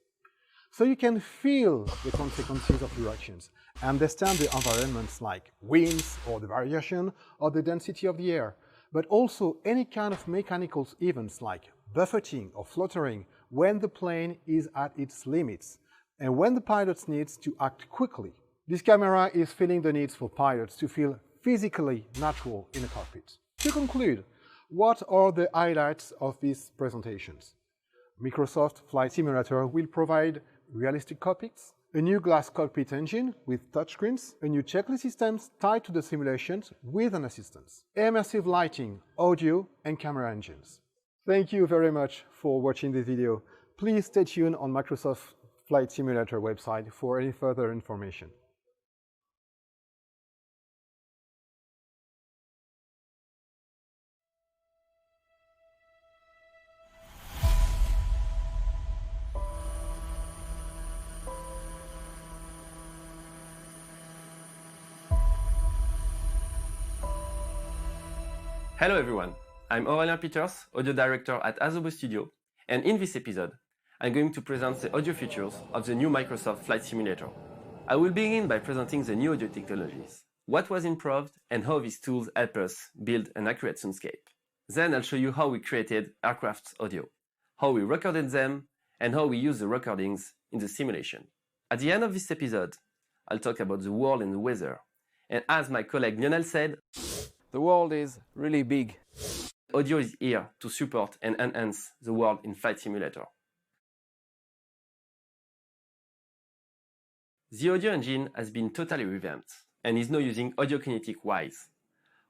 So you can feel the consequences of your actions, understand the environments like winds or the variation or the density of the air, but also any kind of mechanical events like buffeting or fluttering when the plane is at its limits and when the pilot needs to act quickly. This camera is feeling the needs for pilots to feel physically natural in a cockpit. To conclude, what are the highlights of these presentations? Microsoft Flight Simulator will provide realistic cockpits, a new glass cockpit engine with touchscreens, a new checklist system tied to the simulations with an assistance, immersive lighting, audio and camera engines. Thank you very much for watching this video. Please stay tuned on Microsoft Flight Simulator website for any further information. Hello everyone, I'm Aurélien Peters, audio director at Asobo Studio, and in this episode, I'm going to present the audio features of the new Microsoft Flight Simulator. I will begin by presenting the new audio technologies, what was improved, and how these tools help us build an accurate soundscape. Then I'll show you how we created aircraft audio, how we recorded them, and how we use the recordings in the simulation. At the end of this episode, I'll talk about the world and the weather, and as my colleague Lionel said, The world is really big. audio is here to support and enhance the world in Flight Simulator. The audio engine has been totally revamped and is now using Audiokinetic WISE.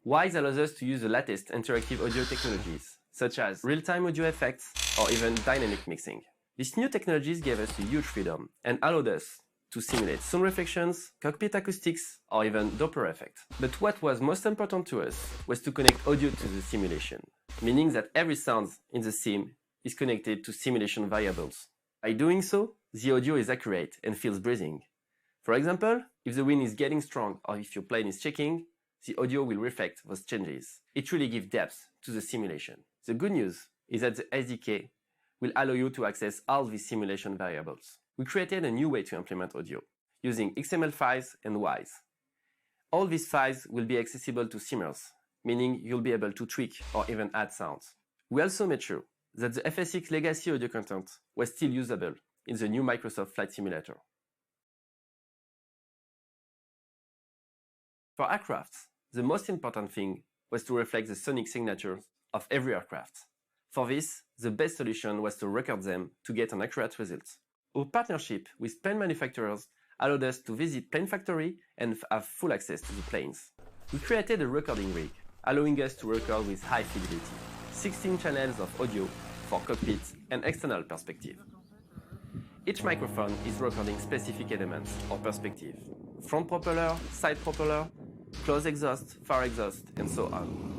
WISE allows us to use the latest interactive audio technologies, such as real-time audio effects or even dynamic mixing. These new technologies gave us a huge freedom and allowed us to simulate sound reflections, cockpit acoustics, or even Doppler effect. But what was most important to us was to connect audio to the simulation, meaning that every sound in the sim is connected to simulation variables. By doing so, the audio is accurate and feels breathing. For example, if the wind is getting strong or if your plane is shaking, the audio will reflect those changes. It really gives depth to the simulation. The good news is that the SDK will allow you to access all these simulation variables. We created a new way to implement audio, using XML files and WISE. All these files will be accessible to simmers, meaning you'll be able to tweak or even add sounds. We also made sure that the FS6 legacy audio content was still usable in the new Microsoft Flight Simulator. For aircrafts, the most important thing was to reflect the sonic signatures of every aircraft. For this, the best solution was to record them to get an accurate result. Our partnership with plane manufacturers allowed us to visit plane factory and have full access to the planes. We created a recording rig, allowing us to record with high fidelity, 16 channels of audio for cockpit and external perspective. Each microphone is recording specific elements or perspective, front propeller, side propeller, close exhaust, far exhaust, and so on.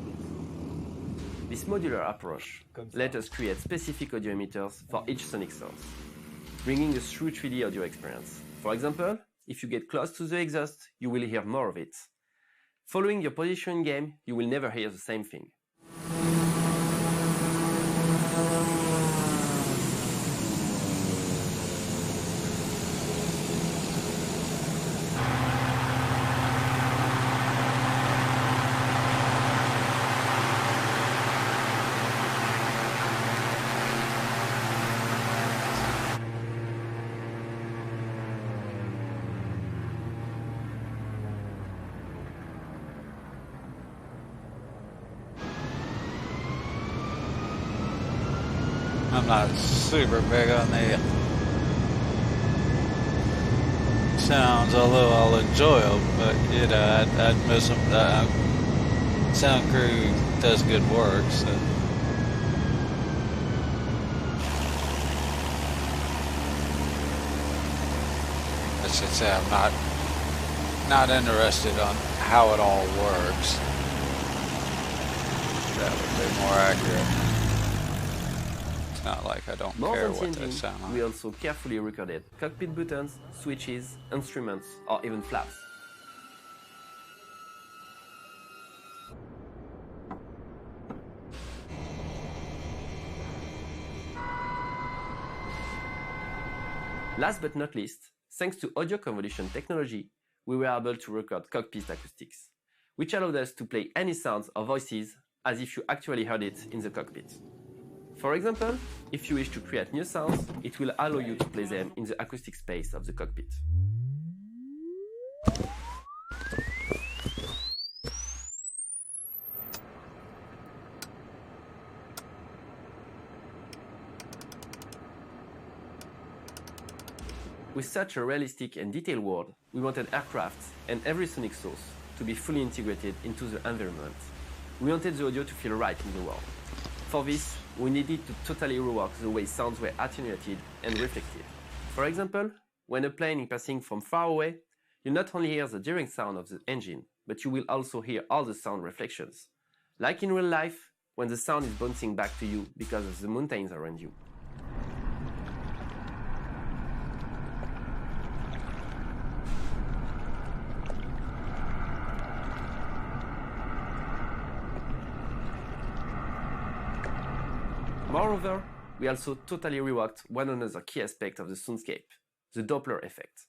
This modular approach let us create specific audio emitters for each sonic source, bringing a true 3D audio experience. For example, if you get close to the exhaust, you will hear more of it. Following your position in game, you will never hear the same thing. I'm not super big on the sounds, although I'll enjoy them, but you know, I'd miss them. Sound crew does good work, so. I should say I'm not interested on how it all works. That would be more accurate. Not like I don't care what they sound like. We also carefully recorded cockpit buttons, switches, instruments, or even flaps. Last but not least, thanks to audio convolution technology, we were able to record cockpit acoustics, which allowed us to play any sounds or voices as if you actually heard it in the cockpit. For example, if you wish to create new sounds, it will allow you to play them in the acoustic space of the cockpit. With such a realistic and detailed world, we wanted aircraft and every sonic source to be fully integrated into the environment. We wanted the audio to feel right in the world. For this, we needed to totally rework the way sounds were attenuated and reflective. For example, when a plane is passing from far away, you'll not only hear the direct sound of the engine, but you will also hear all the sound reflections. Like in real life, when the sound is bouncing back to you because of the mountains around you. Moreover, we also totally reworked one another key aspect of the soundscape, the Doppler effect.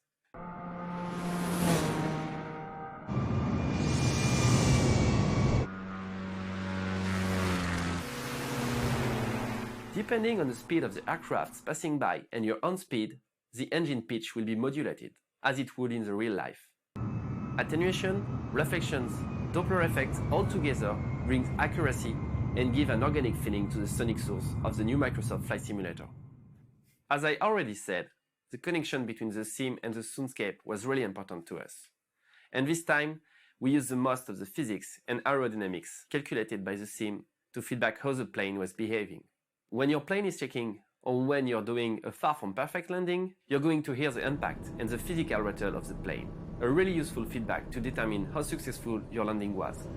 Depending on the speed of the aircraft passing by and your own speed, the engine pitch will be modulated, as it would in the real life. Attenuation, reflections, Doppler effect all together brings accuracy and give an organic feeling to the sonic source of the new Microsoft Flight Simulator. As I already said, the connection between the sim and the soundscape was really important to us. And this time, we used the most of the physics and aerodynamics calculated by the sim to feedback how the plane was behaving. When your plane is checking, or when you're doing a far from perfect landing, you're going to hear the impact and the physical rattle of the plane, a really useful feedback to determine how successful your landing was.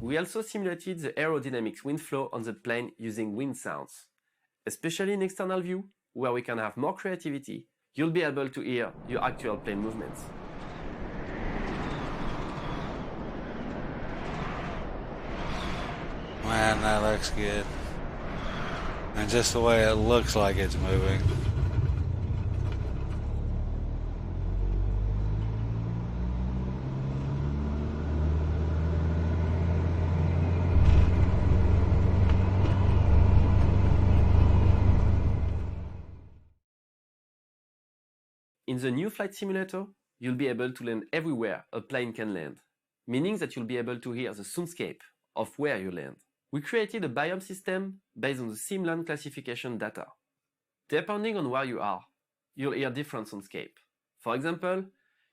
We also simulated the aerodynamics wind flow on the plane using wind sounds. Especially in external view, where we can have more creativity, you'll be able to hear your actual plane movements. Man, that looks good. And just the way it looks like it's moving. In the new flight simulator, you'll be able to land everywhere a plane can land, meaning that you'll be able to hear the soundscape of where you land. We created a biome system based on the sim land classification data. Depending on where you are, you'll hear different soundscape. For example,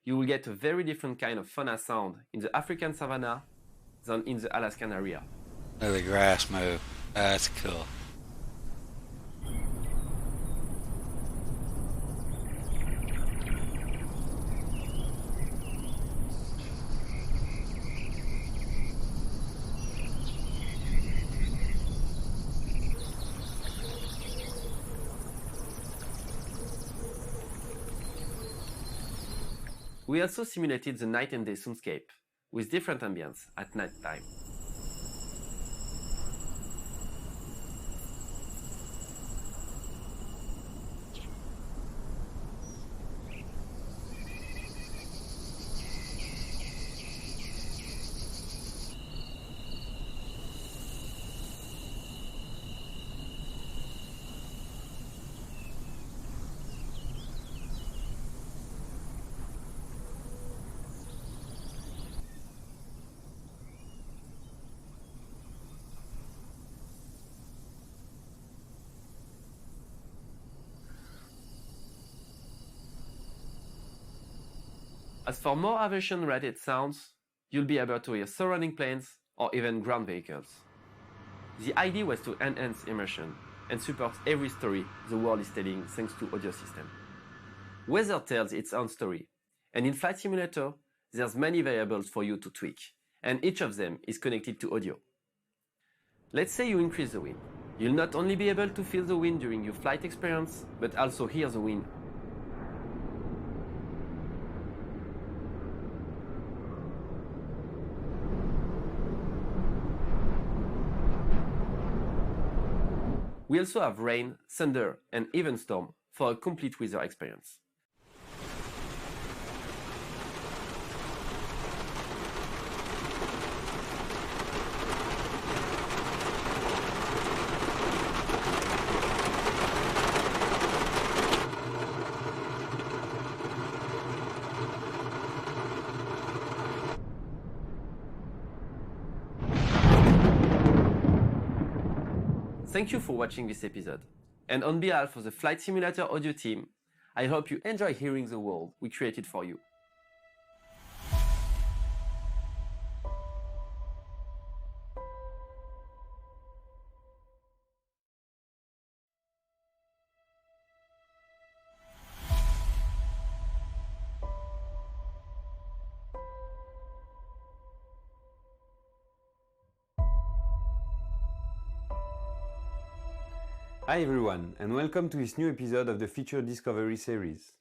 you will get a very different kind of fauna sound in the African savanna than in the Alaskan area. Look at the grass move. That's cool. We also simulated the night and day soundscape, with different ambience at night time. As for more aviation-rated sounds, you'll be able to hear surrounding planes or even ground vehicles. The idea was to enhance immersion and support every story the world is telling thanks to audio system. Weather tells its own story, and in Flight Simulator, there's many variables for you to tweak, and each of them is connected to audio. Let's say you increase the wind. You'll not only be able to feel the wind during your flight experience, but also hear the wind. We also have rain, thunder, and even storm for a complete weather experience. Thank you for watching this episode. And on behalf of the Flight Simulator audio team, I hope you enjoy hearing the world we created for you. Hi everyone, and welcome to this new episode of the Feature Discovery series.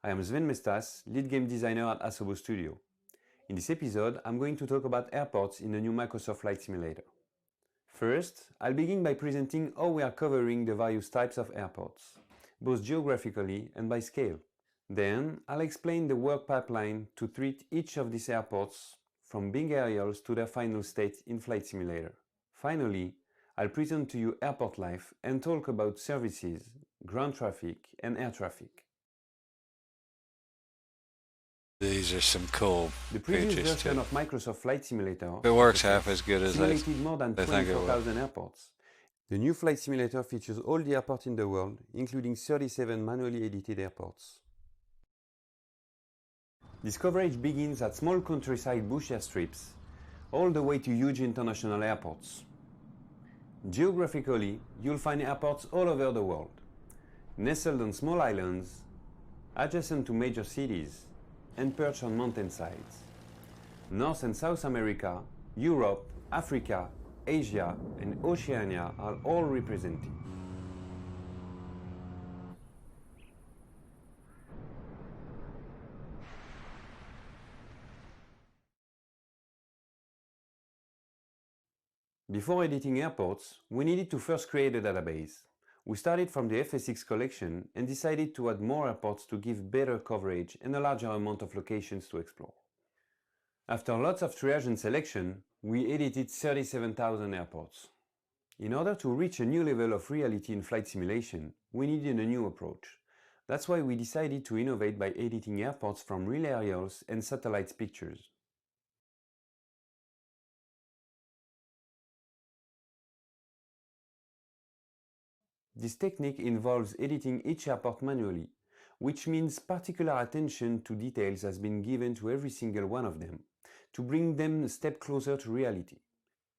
I am Sven Mestas, lead game designer at Asobo Studio. In this episode, I'm going to talk about airports in the new Microsoft Flight Simulator. First, I'll begin by presenting how we are covering the various types of airports, both geographically and by scale. Then, I'll explain the work pipeline to treat each of these airports from being aerials to their final state in Flight Simulator. Finally, I'll present to you airport life and talk about services, ground traffic and air traffic. These are some cool The previous features version too. of Microsoft Flight Simulator If it works half as good as I simulated more than think it will. 24,000 airports. The new Flight Simulator features all the airports in the world, including 37 manually edited airports. This coverage begins at small countryside bush airstrips, all the way to huge international airports. Geographically, you'll find airports all over the world, nestled on small islands, adjacent to major cities, and perched on mountainsides. North and South America, Europe, Africa, Asia, and Oceania are all represented. Before editing airports, we needed to first create a database. We started from the FS6 collection and decided to add more airports to give better coverage and a larger amount of locations to explore. After lots of triage and selection, we edited 37,000 airports. In order to reach a new level of reality in flight simulation, we needed a new approach. That's why we decided to innovate by editing airports from real aerials and satellite pictures. This technique involves editing each airport manually, which means particular attention to details has been given to every single one of them, to bring them a step closer to reality.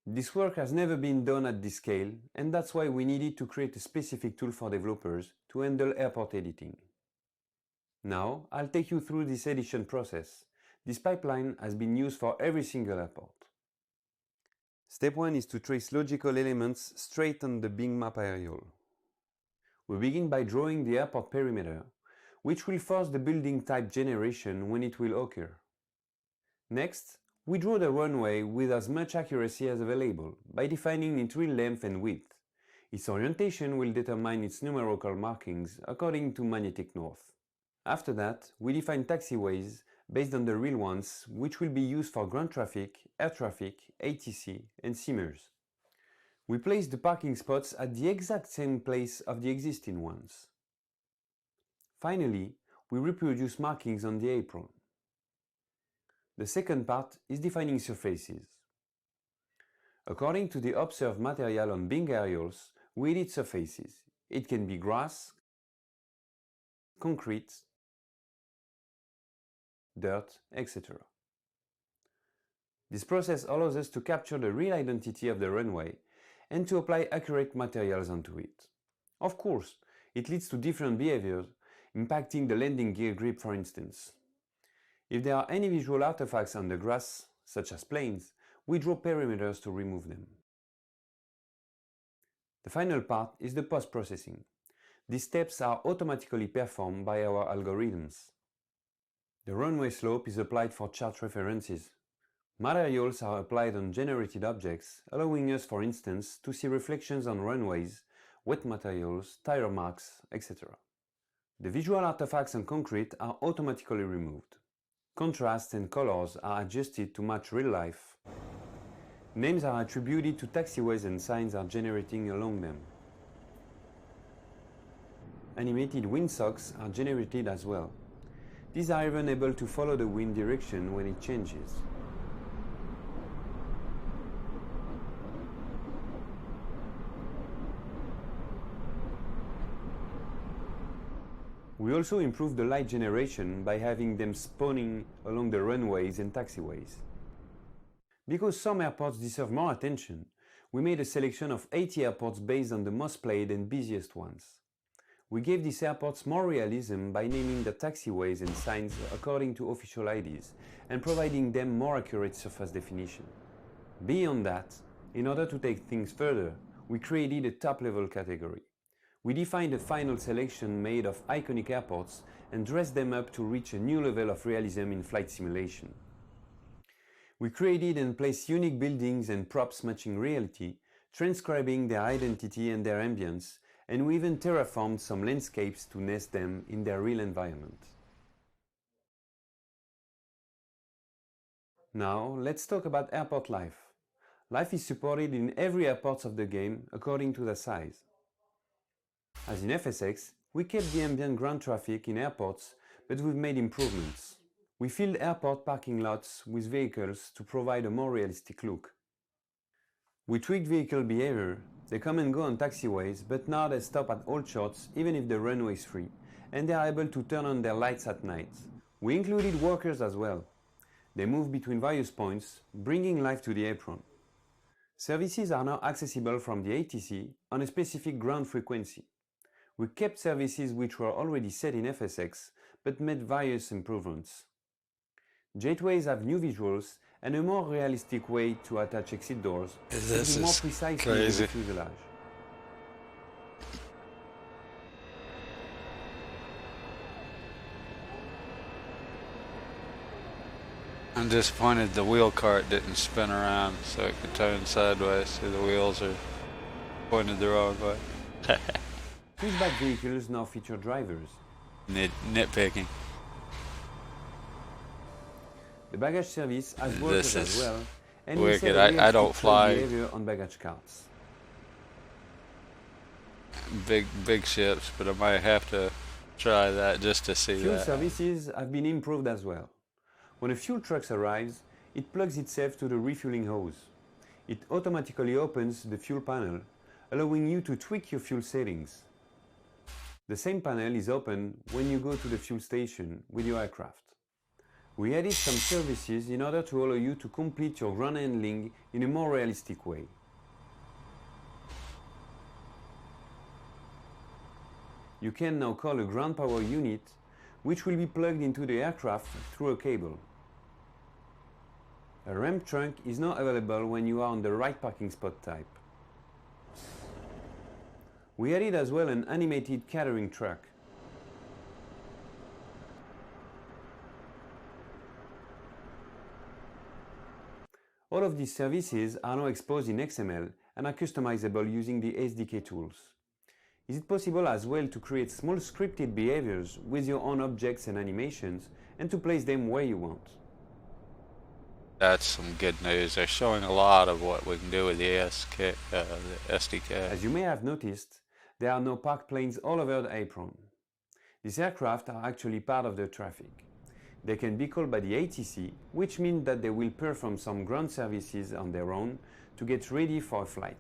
This work has never been done at this scale, and that's why we needed to create a specific tool for developers to handle airport editing. Now, I'll take you through this edition process. This pipeline has been used for every single airport. Step 1 is to trace logical elements straight on the Bing map aerial. We begin by drawing the airport perimeter, which will force the building type generation when it will occur. Next, we draw the runway with as much accuracy as available by defining its real length and width. Its orientation will determine its numerical markings according to magnetic north. After that, we define taxiways based on the real ones, which will be used for ground traffic, air traffic, ATC, and Simmers. We place the parking spots at the exact same place of the existing ones. Finally, we reproduce markings on the apron. The second part is defining surfaces. According to the observed material on Bing aerials, we edit surfaces. It can be grass, concrete, dirt, etc. This process allows us to capture the real identity of the runway and to apply accurate materials onto it. Of course, it leads to different behaviors, impacting the landing gear grip, for instance. If there are any visual artifacts on the grass, such as planes, we draw perimeters to remove them. The final part is the post-processing. These steps are automatically performed by our algorithms. The runway slope is applied for chart references. Materials are applied on generated objects, allowing us, for instance, to see reflections on runways, wet materials, tire marks, etc. The visual artifacts on concrete are automatically removed. Contrasts and colors are adjusted to match real life. Names are attributed to taxiways and signs are generating along them. Animated windsocks are generated as well. These are even able to follow the wind direction when it changes. We also improved the light generation by having them spawning along the runways and taxiways. Because some airports deserve more attention, we made a selection of 80 airports based on the most played and busiest ones. We gave these airports more realism by naming the taxiways and signs according to official IDs and providing them more accurate surface definition. Beyond that, in order to take things further, we created a top-level category. We defined a final selection made of iconic airports and dressed them up to reach a new level of realism in flight simulation. We created and placed unique buildings and props matching reality, transcribing their identity and their ambience, and we even terraformed some landscapes to nest them in their real environment. Now, let's talk about airport life. Life is supported in every airport of the game according to their size. As in FSX, we kept the ambient ground traffic in airports, but we've made improvements. We filled airport parking lots with vehicles to provide a more realistic look. We tweaked vehicle behavior. They come and go on taxiways, but now they stop at all shots even if the runway is free, and they are able to turn on their lights at night. We included workers as well. They move between various points, bringing life to the apron. Services are now accessible from the ATC on a specific ground frequency. We kept services which were already set in FSX, but made various improvements. Gateways have new visuals and a more realistic way to attach exit doors, using more precisely with the fuselage. I'm disappointed the wheel cart didn't spin around so it could turn sideways so the wheels are pointed the wrong way. Pushback vehicles now feature drivers. Nitpicking. The baggage service has workers as well, and wicked. I don't fly behavior on baggage carts. Big ships, but I might have to try that just to see Fuel that. services have been improved as well. When a fuel truck arrives, it plugs itself to the refueling hose. It automatically opens the fuel panel, allowing you to tweak your fuel settings. The same panel is open when you go to the fuel station with your aircraft. We added some services in order to allow you to complete your ground handling in a more realistic way. You can now call a ground power unit, which will be plugged into the aircraft through a cable. A ramp trunk is now available when you are on the right parking spot type. We added as well an animated catering truck. All of these services are now exposed in XML and are customizable using the SDK tools. Is it possible as well to create small scripted behaviors with your own objects and animations and to place them where you want? That's some good news. They're showing a lot of what we can do with the SDK. As you may have noticed, there are now parked planes all over the apron. These aircraft are actually part of the traffic. They can be called by the ATC, which means that they will perform some ground services on their own to get ready for a flight.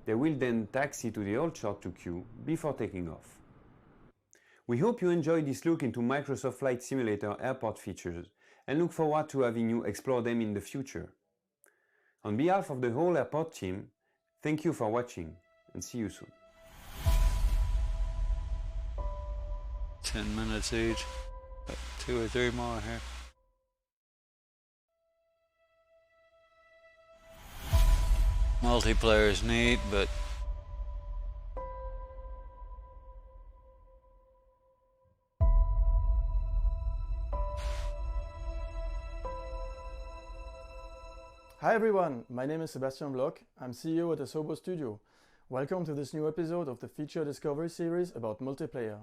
They will then taxi to the hold shot to queue before taking off. We hope you enjoyed this look into Microsoft Flight Simulator airport features and look forward to having you explore them in the future. On behalf of the whole airport team, thank you for watching and see you soon. 10 minutes each. 2 or 3 more here. Multiplayer is neat, but Hi everyone, my name is Sebastian Bloch. I'm CEO at Asobo Studio. Welcome to this new episode of the Feature Discovery series about multiplayer.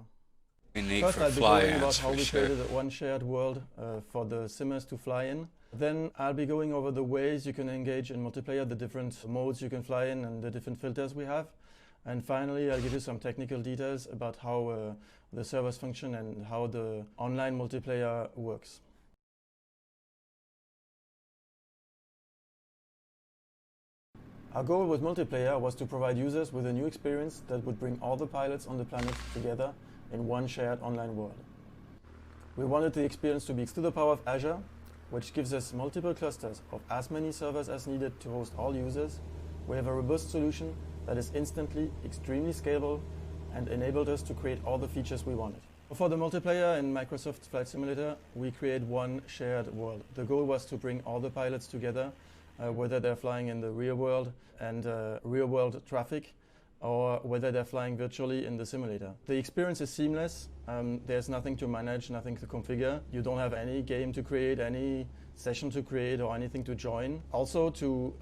First, I'll be going about how we created one shared world for the simmers to fly in. Then I'll be going over the ways you can engage in multiplayer, the different modes you can fly in and the different filters we have. And finally, I'll give you some technical details about how the servers function and how the online multiplayer works. Our goal with multiplayer was to provide users with a new experience that would bring all the pilots on the planet together in one shared online world. We wanted the experience to be to the power of Azure, which gives us multiple clusters of as many servers as needed to host all users. We have a robust solution that is instantly, extremely scalable, and enabled us to create all the features we wanted. For the multiplayer in Microsoft Flight Simulator, we create one shared world. The goal was to bring all the pilots together, whether they're flying in the real world and real world traffic, or whether they're flying virtually in the simulator. The experience is seamless. There's nothing to manage, nothing to configure. You don't have any game to create, any session to create, or anything to join. Also, to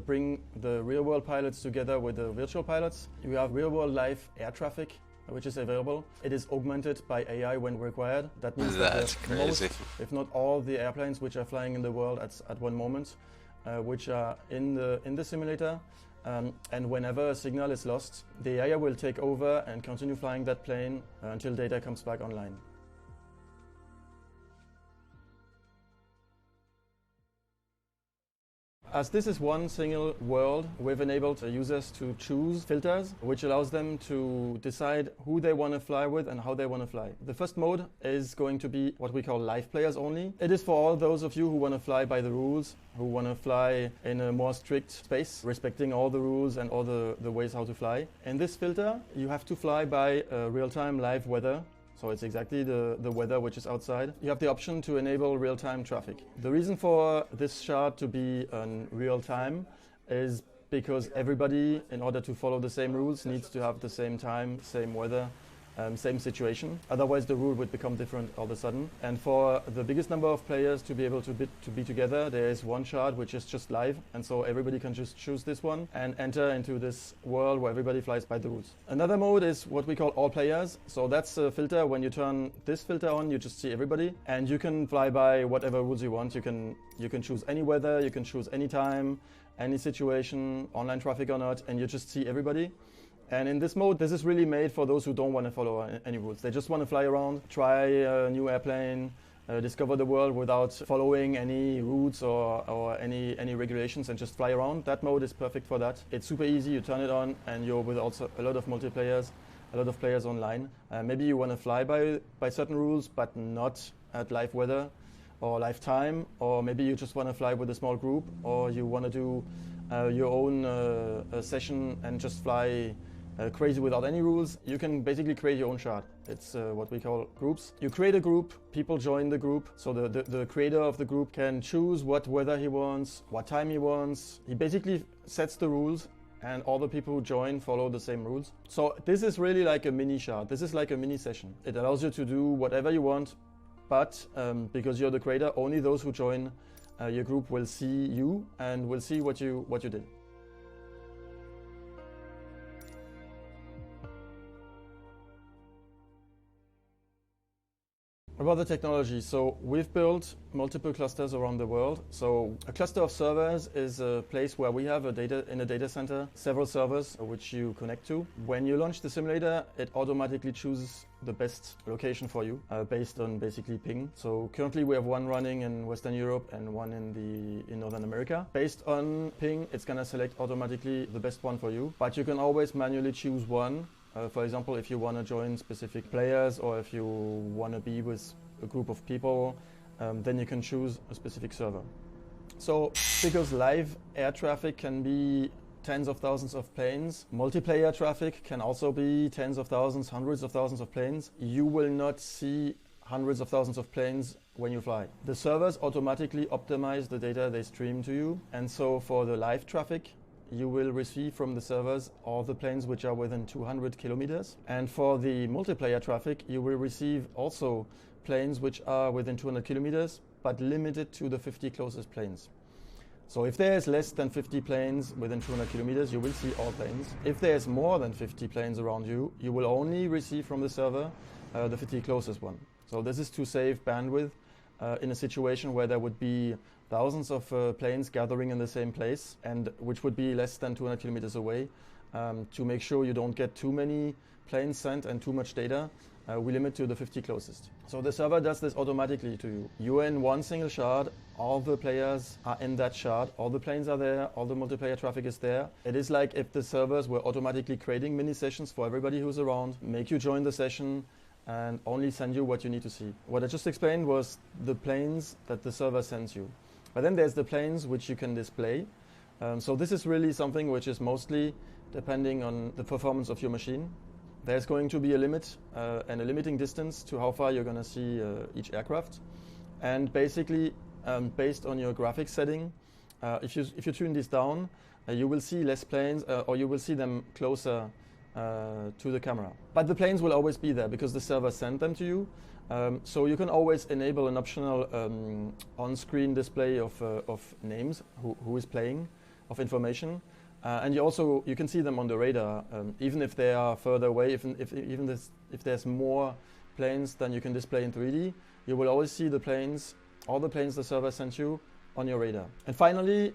bring the real world pilots together with the virtual pilots, you have real world live air traffic, which is available. It is augmented by AI when required. That means that's that crazy. most, if not all, the airplanes which are flying in the world at one moment, which are in the simulator, and whenever a signal is lost, the AI will take over and continue flying that plane until data comes back online. As this is one single world, we've enabled users to choose filters, which allows them to decide who they want to fly with and how they want to fly. The first mode is going to be what we call live players only. It is for all those of you who want to fly by the rules, who want to fly in a more strict space, respecting all the rules and all the ways how to fly. In this filter, you have to fly by real-time live weather. So it's exactly the weather which is outside. You have the option to enable real-time traffic. The reason for this shard to be on real-time is because everybody, in order to follow the same rules, needs to have the same time, same weather, same situation. Otherwise the rule would become different all of a sudden. And for the biggest number of players to be able to be together, there is one shard which is just live, and so everybody can just choose this one and enter into this world where everybody flies by the rules. Another mode is what we call all players. So that's a filter. When you turn this filter on, you just see everybody, and you can fly by whatever rules you want. You can choose any weather, you can choose any time, any situation, online traffic or not, and you just see everybody. And in this mode, this is really made for those who don't want to follow any rules. They just want to fly around, try a new airplane, discover the world without following any routes or any regulations, and just fly around. That mode is perfect for that. It's super easy. You turn it on and you're with also a lot of multiplayers, a lot of players online. Maybe you want to fly by certain rules, but not at live weather or live time, or maybe you just want to fly with a small group, or you want to do your own session and just fly crazy without any rules. You can basically create your own shard. It's what we call groups. You create a group, people join the group, so the creator of the group can choose what weather he wants, what time he wants. He basically sets the rules, and all the people who join follow the same rules. So this is really like a mini shard. This is like a mini session. It allows you to do whatever you want, but because you're the creator, only those who join your group will see you and will see what you did. About the technology, so we've built multiple clusters around the world. So a cluster of servers is a place where we have in a data center, several servers which you connect to. When you launch the simulator, it automatically chooses the best location for you based on basically ping. So currently we have one running in Western Europe and one in Northern America. Based on ping, it's gonna select automatically the best one for you, but you can always manually choose one. For example, if you want to join specific players, or if you want to be with a group of people, then you can choose a specific server. So because live air traffic can be tens of thousands of planes, multiplayer traffic can also be tens of thousands, hundreds of thousands of planes, you will not see hundreds of thousands of planes when you fly. The servers automatically optimize the data they stream to you, and so for the live traffic, you will receive from the servers all the planes which are within 200 kilometers. And for the multiplayer traffic, you will receive also planes which are within 200 kilometers, but limited to the 50 closest planes. So if there is less than 50 planes within 200 kilometers, you will see all planes. If there is more than 50 planes around you, you will only receive from the server the 50 closest one. So this is to save bandwidth in a situation where there would be thousands of planes gathering in the same place, and which would be less than 200 kilometers away. To make sure you don't get too many planes sent and too much data, we limit to the 50 closest. So the server does this automatically to you. You're in one single shard, all the players are in that shard, all the planes are there, all the multiplayer traffic is there. It is like if the servers were automatically creating mini sessions for everybody who's around, make you join the session, and only send you what you need to see. What I just explained was the planes that the server sends you. But then there's the planes which you can display. So this is really something which is mostly depending on the performance of your machine. There's going to be a limit and a limiting distance to how far you're going to see each aircraft. And basically, based on your graphics setting, if you tune this down, you will see less planes or you will see them closer to the camera. But the planes will always be there because the server sent them to you. So you can always enable an optional on-screen display of names, who is playing, of information. And you can see them on the radar, even if they are further away, if there's more planes than you can display in 3D, you will always see the planes, all the planes the server sent you, on your radar. And finally,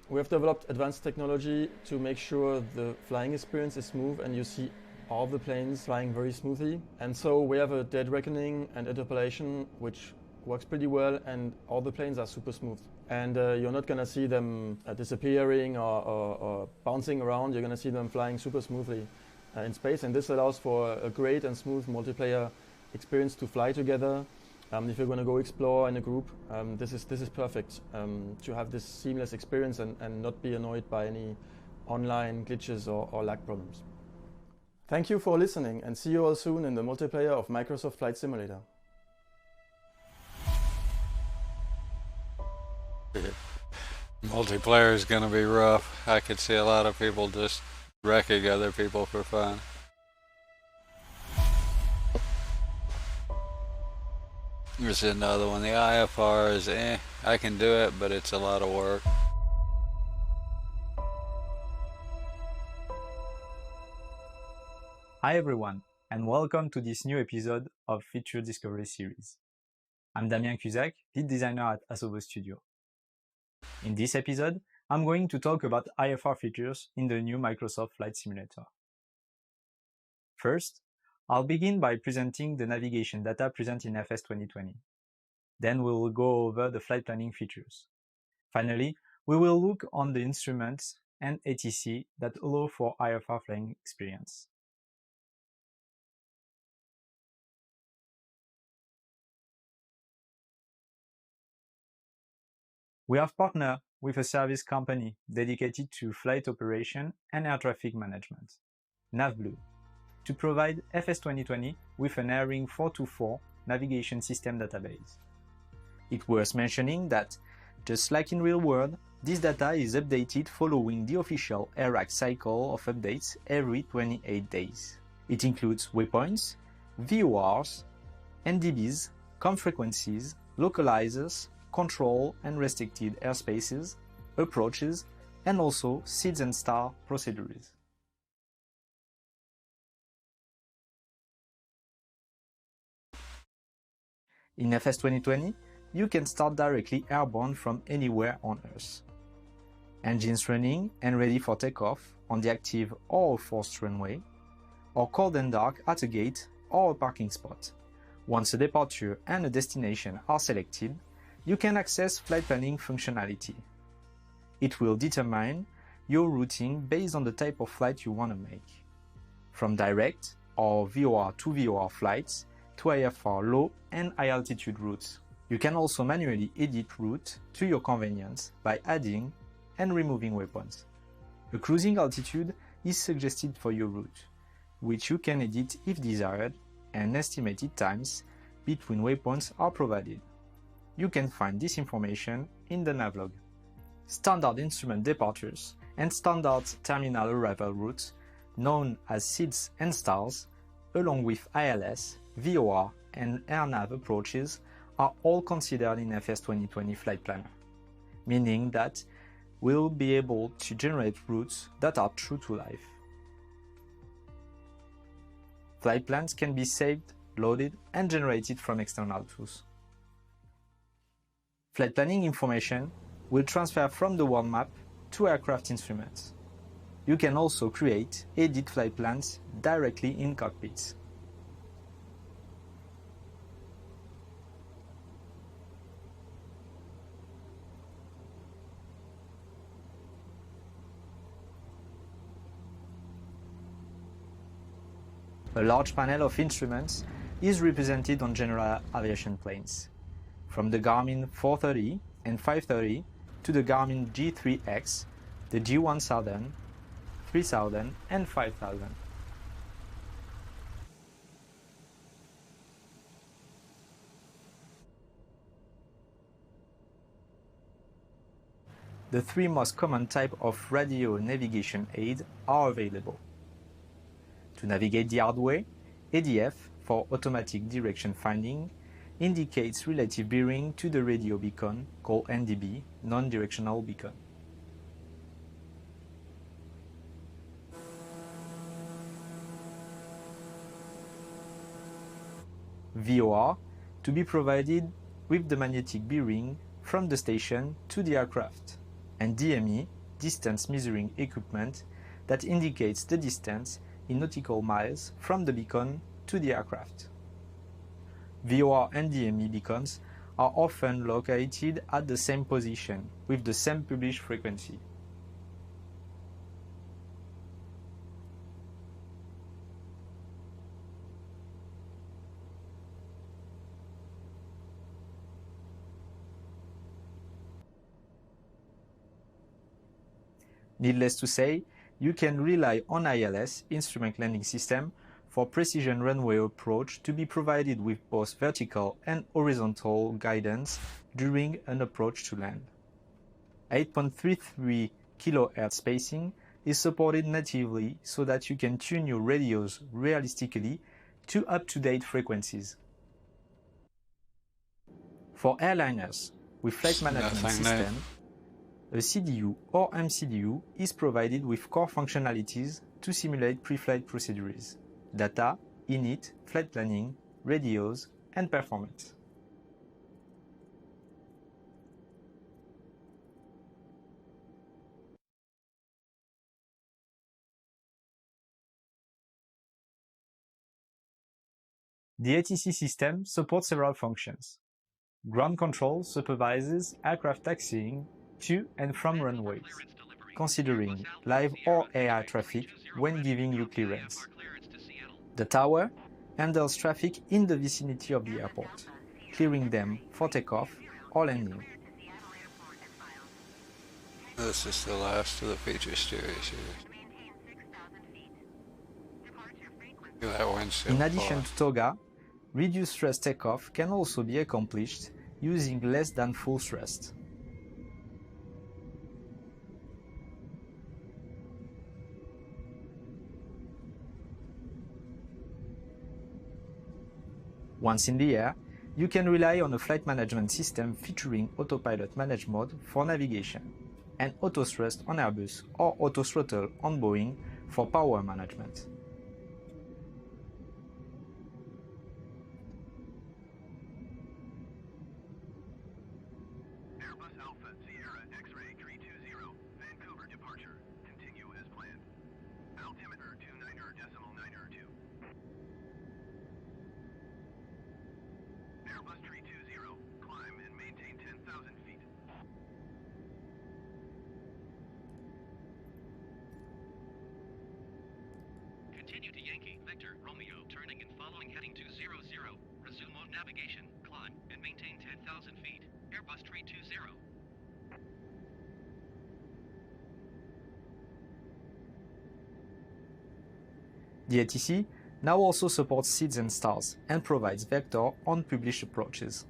we have developed advanced technology to make sure the flying experience is smooth and you see all the planes flying very smoothly. And so we have a dead reckoning and interpolation which works pretty well, and all the planes are super smooth. And you're not going to see them disappearing or bouncing around. You're going to see them flying super smoothly in space, and this allows for a great and smooth multiplayer experience to fly together. If you're going to go explore in a group, this is perfect to have this seamless experience and not be annoyed by any online glitches or lag problems. Thank you for listening, and see you all soon in the multiplayer of Microsoft Flight Simulator. Multiplayer is going to be rough. I could see a lot of people just wrecking other people for fun. Here's another one. The IFR is I can do it, but it's a lot of work. Hi everyone, and welcome to this new episode of Feature Discovery Series. I'm Damien Cusack, lead designer at Asobo Studio. In this episode, I'm going to talk about IFR features in the new Microsoft Flight Simulator. First, I'll begin by presenting the navigation data present in FS2020. Then we will go over the flight planning features. Finally, we will look on the instruments and ATC that allow for IFR flying experience. We have partnered with a service company dedicated to flight operation and air traffic management, NavBlue, to provide FS2020 with an AirRing 424 navigation system database. It's worth mentioning that, just like in real world, this data is updated following the official AirRack cycle of updates every 28 days. It includes waypoints, VORs, NDBs, com frequencies, localizers, control and restricted airspaces, approaches, and also SIDS and STAR procedures. In FS2020, you can start directly airborne from anywhere on Earth. Engines running and ready for takeoff on the active or forced runway, or cold and dark at a gate or a parking spot. Once a departure and a destination are selected, you can access flight planning functionality. It will determine your routing based on the type of flight you want to make, from direct or VOR to VOR flights to IFR low and high altitude routes. You can also manually edit route to your convenience by adding and removing waypoints. A cruising altitude is suggested for your route, which you can edit if desired, and estimated times between waypoints are provided. You can find this information in the navlog. Standard instrument departures and standard terminal arrival routes, known as SIDS and STARS, along with ILS, VOR, and AirNav approaches, are all considered in FS2020 Flight Planner, meaning that we'll be able to generate routes that are true to life. Flight plans can be saved, loaded, and generated from external tools. Flight planning information will transfer from the world map to aircraft instruments. You can also create, edit flight plans directly in cockpits. A large panel of instruments is represented on general aviation planes, from the Garmin 430 and 530 to the Garmin G3X, the G1000, 3000 and 5000. The three most common types of radio navigation aid are available. To navigate the hard way, ADF, for automatic direction finding, indicates relative bearing to the radio beacon, called NDB, non-directional beacon. VOR, to be provided with the magnetic bearing from the station to the aircraft, and DME, distance measuring equipment, that indicates the distance in nautical miles from the beacon to the aircraft. VOR and DME beacons are often located at the same position with the same published frequency. Needless to say, you can rely on ILS, Instrument Landing System, for precision runway approach to be provided with both vertical and horizontal guidance during an approach to land. 8.33 kHz spacing is supported natively so that you can tune your radios realistically to up-to-date frequencies. For airliners with flight management system, a CDU or MCDU is provided with core functionalities to simulate pre-flight procedures, data, init, flight planning, radios, and performance. The ATC system supports several functions. Ground control supervises aircraft taxiing to and from runways, considering live or AI traffic when giving you clearance. The tower handles traffic in the vicinity of the airport, clearing them for takeoff or landing. This is the last of the feature series here. In addition to TOGA, reduced thrust takeoff can also be accomplished using less than full thrust. Once in the air, you can rely on a flight management system featuring autopilot manage mode for navigation, and auto thrust on Airbus or auto throttle on Boeing for power management. Airbus Alpha Sierra X-ray 320, Vancouver departure. Continue as planned. Altimeter 29.902. Airbus 320, climb and maintain 10,000 feet. Continue to Yankee, Victor, Romeo, turning and following heading 200. Resume on navigation, climb and maintain 10,000 feet. Airbus 320. The ATC now also supports seeds and stars and provides vector on published approaches.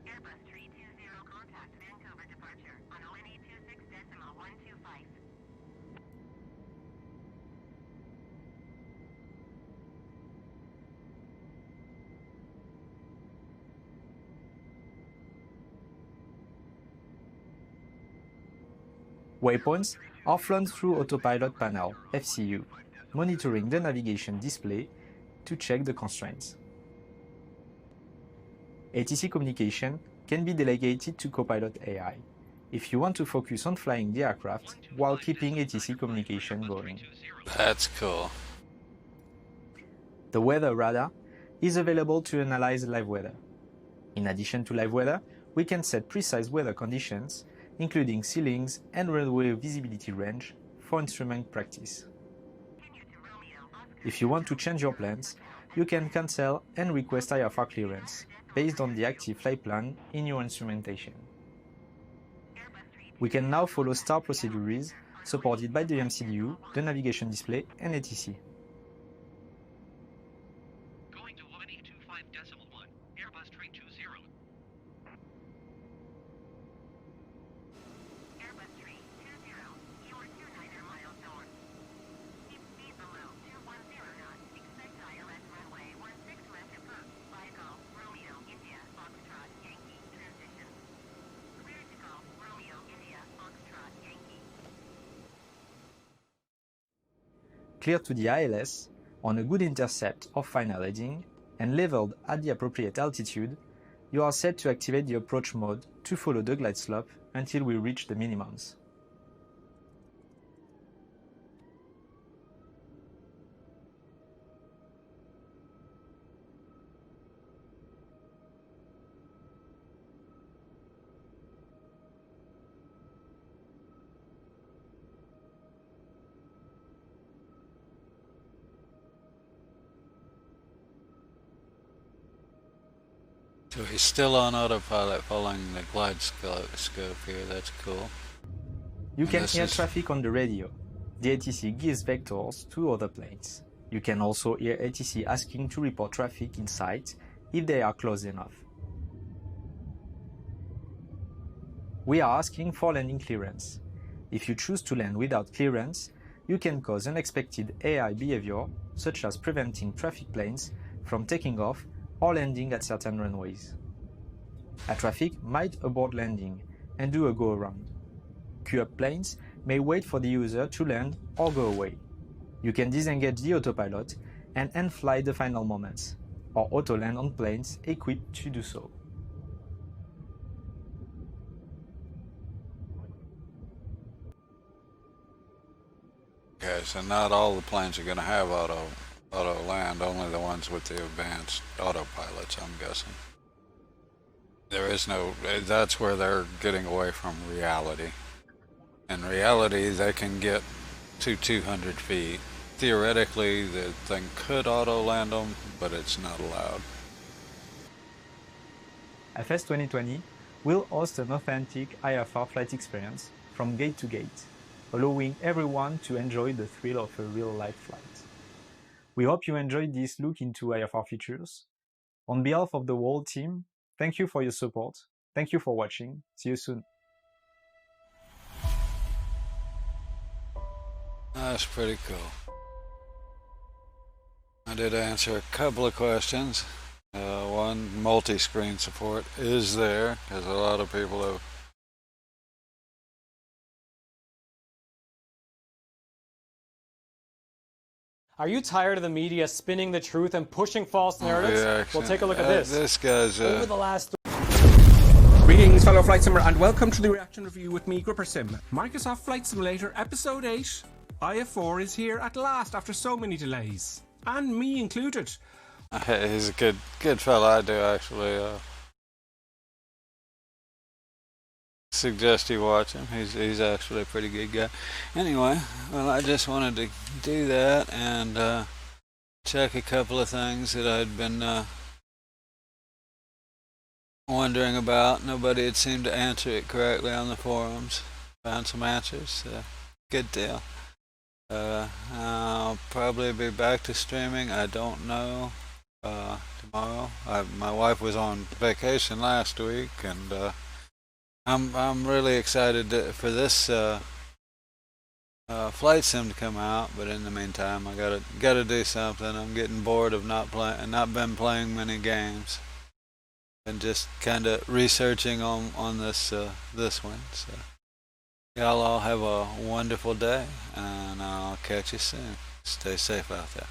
Airbus 320, contact Vancouver departure on ONE 26.125. Waypoints are flown through Autopilot Panel, FCU, monitoring the navigation display to check the constraints. ATC communication can be delegated to Copilot AI if you want to focus on flying the aircraft while keeping ATC communication going. That's cool. The weather radar is available to analyze live weather. In addition to live weather, we can set precise weather conditions, including ceilings and runway visibility range, for instrument practice. If you want to change your plans, you can cancel and request IFR clearance based on the active flight plan in your instrumentation. We can now follow STAR procedures supported by the MCDU, the navigation display, and ATC. Going to 1825.1, Airbus 320. Airbus 320, you are 29 miles north. Keep speed below 210 knots. Expect ILS runway 16 left approach. By Golf, Romeo, India, Foxtrot, Yankee, transition. Clear to Golf, Romeo, India, Foxtrot, Yankee. Clear to the ILS, on a good intercept or final heading, and leveled at the appropriate altitude, you are set to activate the approach mode to follow the glide slope until we reach the minimums. So he's still on autopilot following the glide scope here. That's cool. You And can this hear is- traffic on the radio. The ATC gives vectors to other planes. You can also hear ATC asking to report traffic in sight if they are close enough. We are asking for landing clearance. If you choose to land without clearance, you can cause unexpected AI behavior, such as preventing traffic planes from taking off or landing at certain runways. A traffic might abort landing and do a go-around. Queue-up planes may wait for the user to land or go away. You can disengage the autopilot and end-fly the final moments, or auto-land on planes equipped to do so. Okay, so not all the planes are going to have auto land, only the ones with the advanced autopilots, I'm guessing. There is no, that's where they're getting away from reality. In reality, they can get to 200 feet. Theoretically, the thing could auto land them, but it's not allowed. FS2020 will host an authentic IFR flight experience from gate to gate, allowing everyone to enjoy the thrill of a real-life flight. We hope you enjoyed this look into IFR features. On behalf of the whole team, thank you for your support. Thank you for watching. See you soon. That's pretty cool. I did answer a couple of questions. One, multi-screen support is there, because a lot of people have Are you tired of the media spinning the truth and pushing false narratives? Well, take a look at this. This guy's Over the last Greetings, fellow flight simmer, and welcome to the reaction review with me, Gripper Sim. Microsoft Flight Simulator Episode 8 IF4 is here at last after so many delays, and me included. He's a good fella. I do actually suggest you watch him. He's actually a pretty good guy. Anyway, well, I just wanted to do that and check a couple of things that I'd been wondering about. Nobody had seemed to answer it correctly on the forums. Found some answers. Good deal. I'll probably be back to streaming. I don't know. Tomorrow. My wife was on vacation last week, and I'm really excited for this flight sim to come out. But in the meantime, I gotta do something. I'm getting bored of not been playing many games, and just kind of researching on this one. So Y'all all have a wonderful day, and I'll catch you soon. Stay safe out there.